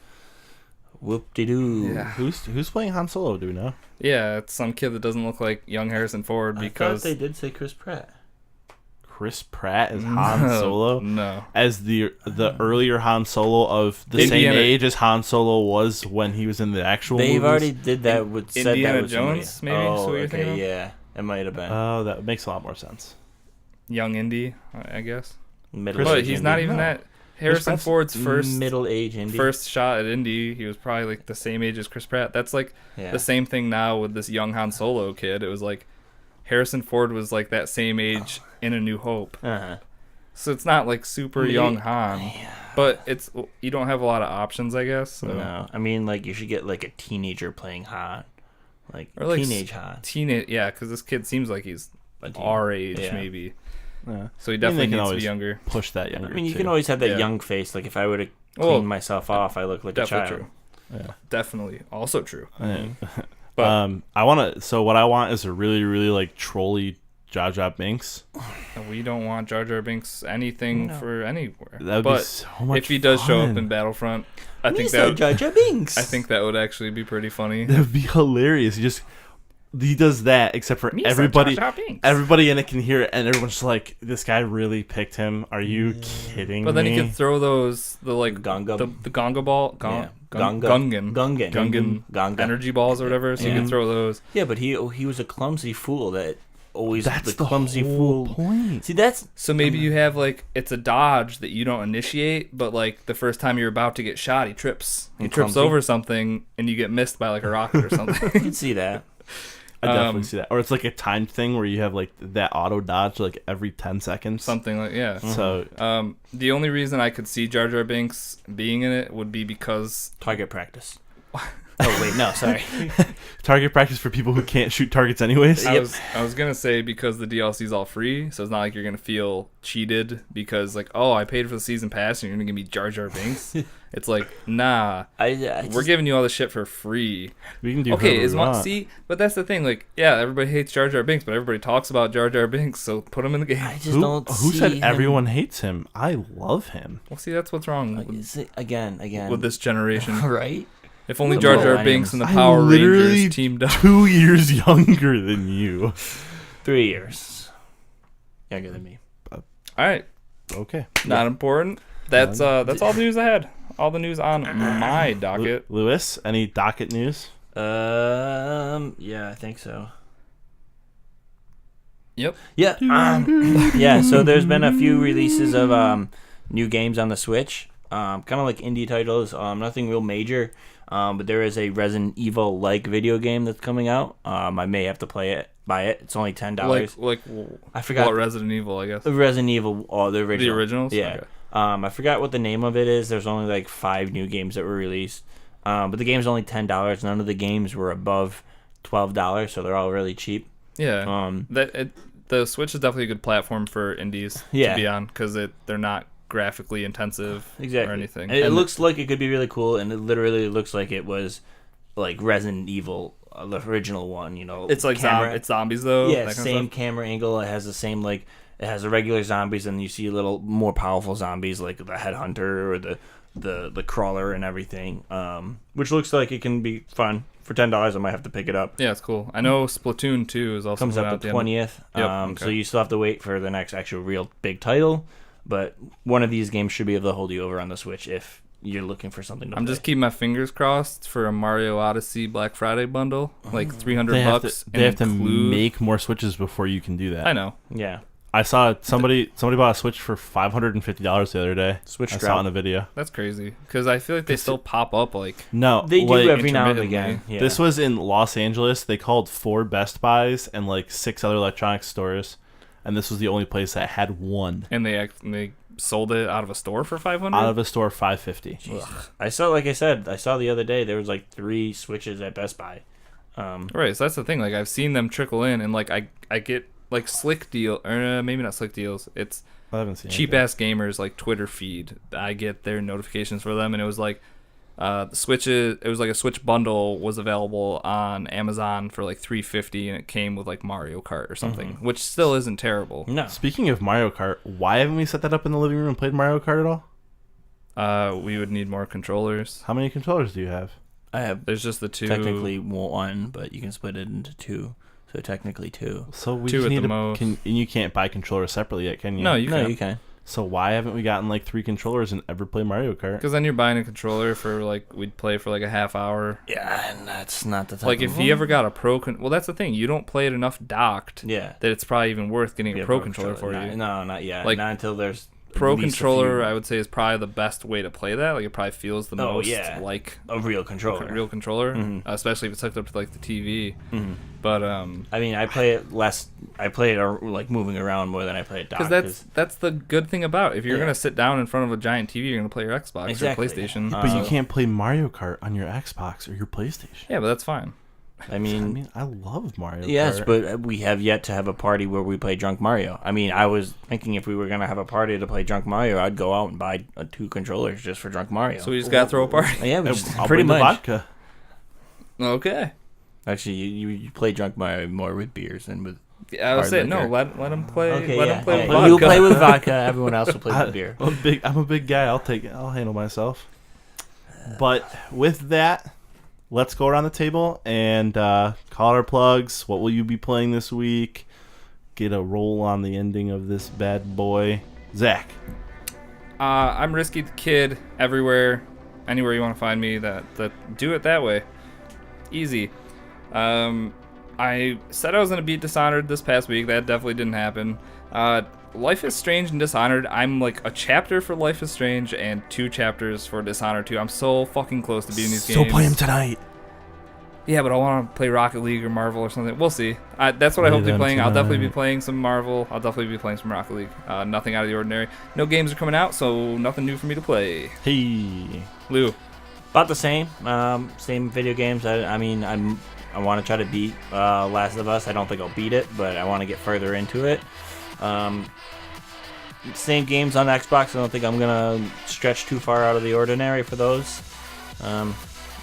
Whoop-de-doo. Yeah. Who's playing Han Solo? Do we know? Yeah, it's some kid that doesn't look like young Harrison Ford I because thought they did say Chris Pratt. Chris Pratt as Han Solo, No. as the earlier Han Solo of the same Indiana- age as Han Solo was when he was in the actual. They've movies. already did that with said that Indiana with somebody. Jones, maybe, is Oh, what you're thinking okay, of? yeah, it might have been Oh, that makes a lot more sense. Young Indy, I guess. middle. But age he's Indy. not even that. Harrison Pratt's Ford's first middle age Indy. first shot at Indy, he was probably like the same age as Chris Pratt. That's like Yeah. the same thing now with this young Han Solo kid. It was like Harrison Ford was like that same age in A New Hope. Uh-huh. So it's not like super young Han, but it's you don't have a lot of options, I guess. So. No, I mean like you should get like a teenager playing Han, like Or like teenage Han. Teenage, yeah, because this kid seems like he's A teen. our age, Yeah. maybe. Yeah. So he I mean, definitely they can needs to always be younger. push that younger. I mean, you too. can always have that Yeah. young face. Like if I were to Well, clean myself off, I look like a Definitely child. true. Yeah. Definitely, also true. Yeah. But I want to. So what I want is a really, really like trolly Jar Jar Binks. we don't want Jar Jar Binks anything for anywhere. That would but be so much if he does show up fun. in Battlefront, I think Mr. that would, Jar Jar Binks. I think that would actually be pretty funny. That'd be hilarious. He does that, except for everybody. Jar Jar Binks. Everybody in it can hear it, and everyone's just like, "This guy really picked him." Are you kidding But then me? he could throw those the Gunga. the Gonga ball, Yeah. Gungan Gungan. energy balls or whatever. So you Yeah. could throw those. Yeah, but he was a clumsy fool that always That's the clumsy whole fool. point. See, that's So maybe you have like it's a dodge that you don't initiate, but like the first time you're about to get shot, he trips. He And trips clumsy. over something, and you get missed by like a rocket or you something. can see that. I definitely see that. Or it's like a timed thing where you have like that auto dodge like every 10 seconds. Something like yeah. So The only reason I could see Jar Jar Binks being in it would be because Target practice. Oh wait, no, sorry. target practice for people who can't shoot targets anyways. I was gonna say because the DLC is all free, so it's not like you're gonna feel cheated because like I paid for the season pass and you're gonna give me Jar Jar Binks. It's like nah, I we're giving you all this shit for free. We can do Okay, whatever as we much want. see, but that's the thing. Like, yeah, everybody hates Jar Jar Binks, but everybody talks about Jar Jar Binks, so put him in the game. I just Who, don't. who see said him. everyone hates him? I love him. Well, see, that's what's wrong Again. with this generation. Right? If only The Jar Jar millennials. Binks and the I'm Power literally Rangers teamed up. 2 years younger than you. 3 years younger than me. All right, Okay. not important. That's all the news I had. All the news on my docket. Lewis, any docket news? Yeah, I think so. Yep. Yeah. Yeah, so there's been a few releases of new games on the Switch. Kind of like indie titles. Nothing real major. But there is a Resident Evil-like video game that's coming out. I may have to buy it. It's only $10. Like I forgot. what Resident Evil, I guess. Resident Evil, the original. The originals? Yeah. Okay. I forgot what the name of it is. There's only like 5 new games that were released. But the game's only $10. None of the games were above $12, so they're all really cheap. Yeah. The Switch is definitely a good platform for indies to be on because they're not graphically intensive or anything. It looks like it could be really cool, and it literally looks like it was like Resident Evil, the original one. You know, it's like it's zombies though. Yeah, that kind same of stuff. camera angle. It has the same like it has the regular zombies, and you see a little more powerful zombies like the headhunter or the crawler and everything. Which looks like it can be fun. For $10, I might have to pick it up. Yeah, it's cool. I know Splatoon 2 is also comes up the 20th. So you still have to wait for the next actual real big title. But one of these games should be able to hold you over on the Switch if you're looking for something to play. I'm just keeping my fingers crossed for a Mario Odyssey Black Friday bundle, like $300. They have to make more Switches before you can do that. I know. Yeah. I saw somebody bought a Switch for $550 the other day. Switch I saw it in a video. That's crazy because I feel like they still pop up like No, they do like, every now and again. intermittently. Yeah. This was in Los Angeles. They called 4 Best Buys and like 6 other electronics stores, and this was the only place that had one. and they sold it out of a store for $500. Out of a store, $550. I saw, like I said, the other day there was like 3 Switches at Best Buy. Right, so that's the thing. Like I've seen them trickle in, and like I get like slick deal, or maybe not slick deals. It's I haven't seen cheap ass gamers like Twitter feed. I get their notifications for them, and it was like the Switches. It was like a Switch bundle was available on Amazon for like $350, and it came with like Mario Kart or something, which still isn't terrible. No. Speaking of Mario Kart, why haven't we set that up in the living room and played Mario Kart at all? We would need more controllers. How many controllers do you have? I have There's just the 2. technically 1, but you can split it into 2. So technically 2. So we 2 just at need the to, most. and you can't buy controllers separately yet, can you? No, you No, can. you can. So why haven't we gotten like 3 controllers and ever play Mario Kart? Because then you're buying a controller for like we'd play for like a half hour. Yeah, and that's not the type Like of if you ever got a pro, well, that's the thing. You don't play it enough docked. Yeah. That it's probably even worth getting Yeah, a pro controller for you. No, not yet. Like, Not until there's Pro at least a controller, few- I would say, is probably the best way to play that. Like it probably feels the most like a real controller. real controller, Mhm. especially if it's hooked up to like the TV. Mhm. But I mean, I play it less. I play it like moving around more than I play it docked. because that's the good thing about it. If you're Yeah. gonna sit down in front of a giant TV, you're gonna play your Xbox Exactly. or PlayStation. But you Uh, can't play Mario Kart on your Xbox or your PlayStation. Yeah, but that's fine. I I mean, mean, I love Mario yes, Kart. but we have yet to have a party where we play Drunk Mario. I mean, I was thinking if we were gonna have a party to play Drunk Mario, I'd go out and buy 2 controllers just for Drunk Mario. So we just gotta throw a party. Yeah, we just, I'll pretty bring much. the vodka. Okay. Actually, you play Drunk Mario more with beers than with. Yeah, I would Hard say liquor. no. Let him play. Okay, let yeah. him play with yeah. vodka. You play with vodka. Everyone else will play with beer. I'm a big guy. I'll handle myself. But with that, let's go around the table and call out our plugs. What will you be playing this week? Get a roll on the ending of this bad boy. Zach. I'm Risky the Kid everywhere, anywhere you want to find me. That do it that way, easy. I said I was gonna beat Dishonored this past week. That definitely didn't happen. Life is Strange and Dishonored. I'm like a chapter for Life is Strange and 2 chapters for Dishonored 2. I'm so fucking close to beating these games. So play him tonight. Yeah, but I want to play Rocket League or Marvel or something. We'll see. That's what I Play hope to be them playing. I'll definitely be tonight. playing some Marvel. I'll definitely be playing some Rocket League. Nothing out of the ordinary. No games are coming out, so nothing new for me to play. Hey. Lou. About the same. Same video games. I mean, I want to try to beat Last of Us. I don't think I'll beat it, but I want to get further into it. Same games on Xbox. I don't think I'm gonna stretch too far out of the ordinary for those.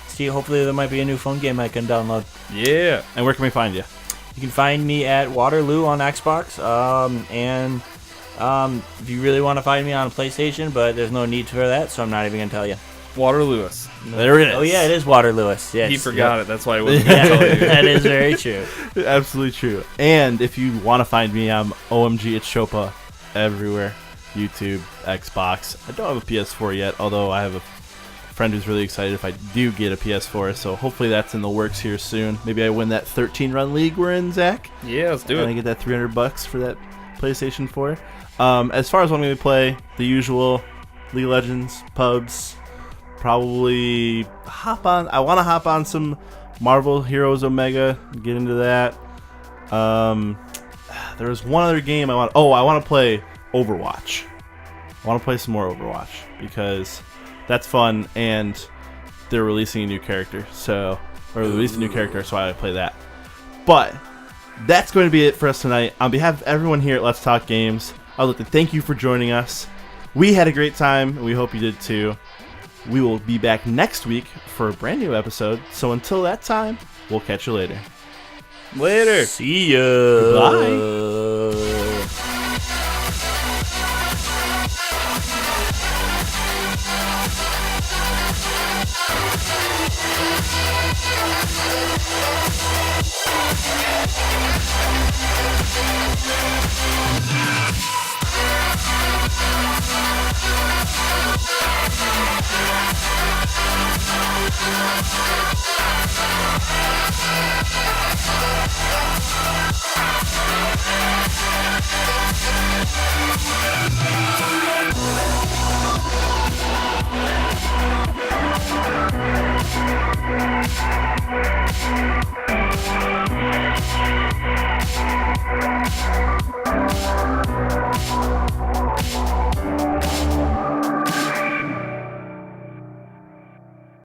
See, hopefully there might be a new phone game I can download. Yeah. And where can we find you? You can find me at Waterloo on Xbox, and if you really want to find me on PlayStation, but there's no need for that, so I'm not even gonna tell you. Water Lewis. There it is. Oh yeah, it is Waterloo. Yes, He forgot it. That's why he wasn't Yeah, going to tell you. that is very true. Absolutely true. And if you want to find me, I'm OMG It's Chopa everywhere. YouTube, Xbox. I don't have a PS4 yet, although I have a friend who's really excited if I do get a PS4, so hopefully that's in the works here soon. Maybe I win that 13-run league we're in, Zach. Yeah, let's do And I it. get that $300 for that PlayStation 4. As far as what I'm going to play, the usual League of Legends, pubs, probably I want to hop on some Marvel Heroes Omega, get into that. There was one other game I want to play Overwatch. I want to play some more Overwatch because that's fun, and they're releasing a new character, so I play that. But that's going to be it for us tonight. On behalf of everyone here at Let's Talk Games, I'd like to thank you for joining us. We had a great time, and we hope you did too. We will be back next week for a brand new episode, so until that time, we'll catch you later. Later. See ya. Bye. We'll be right back.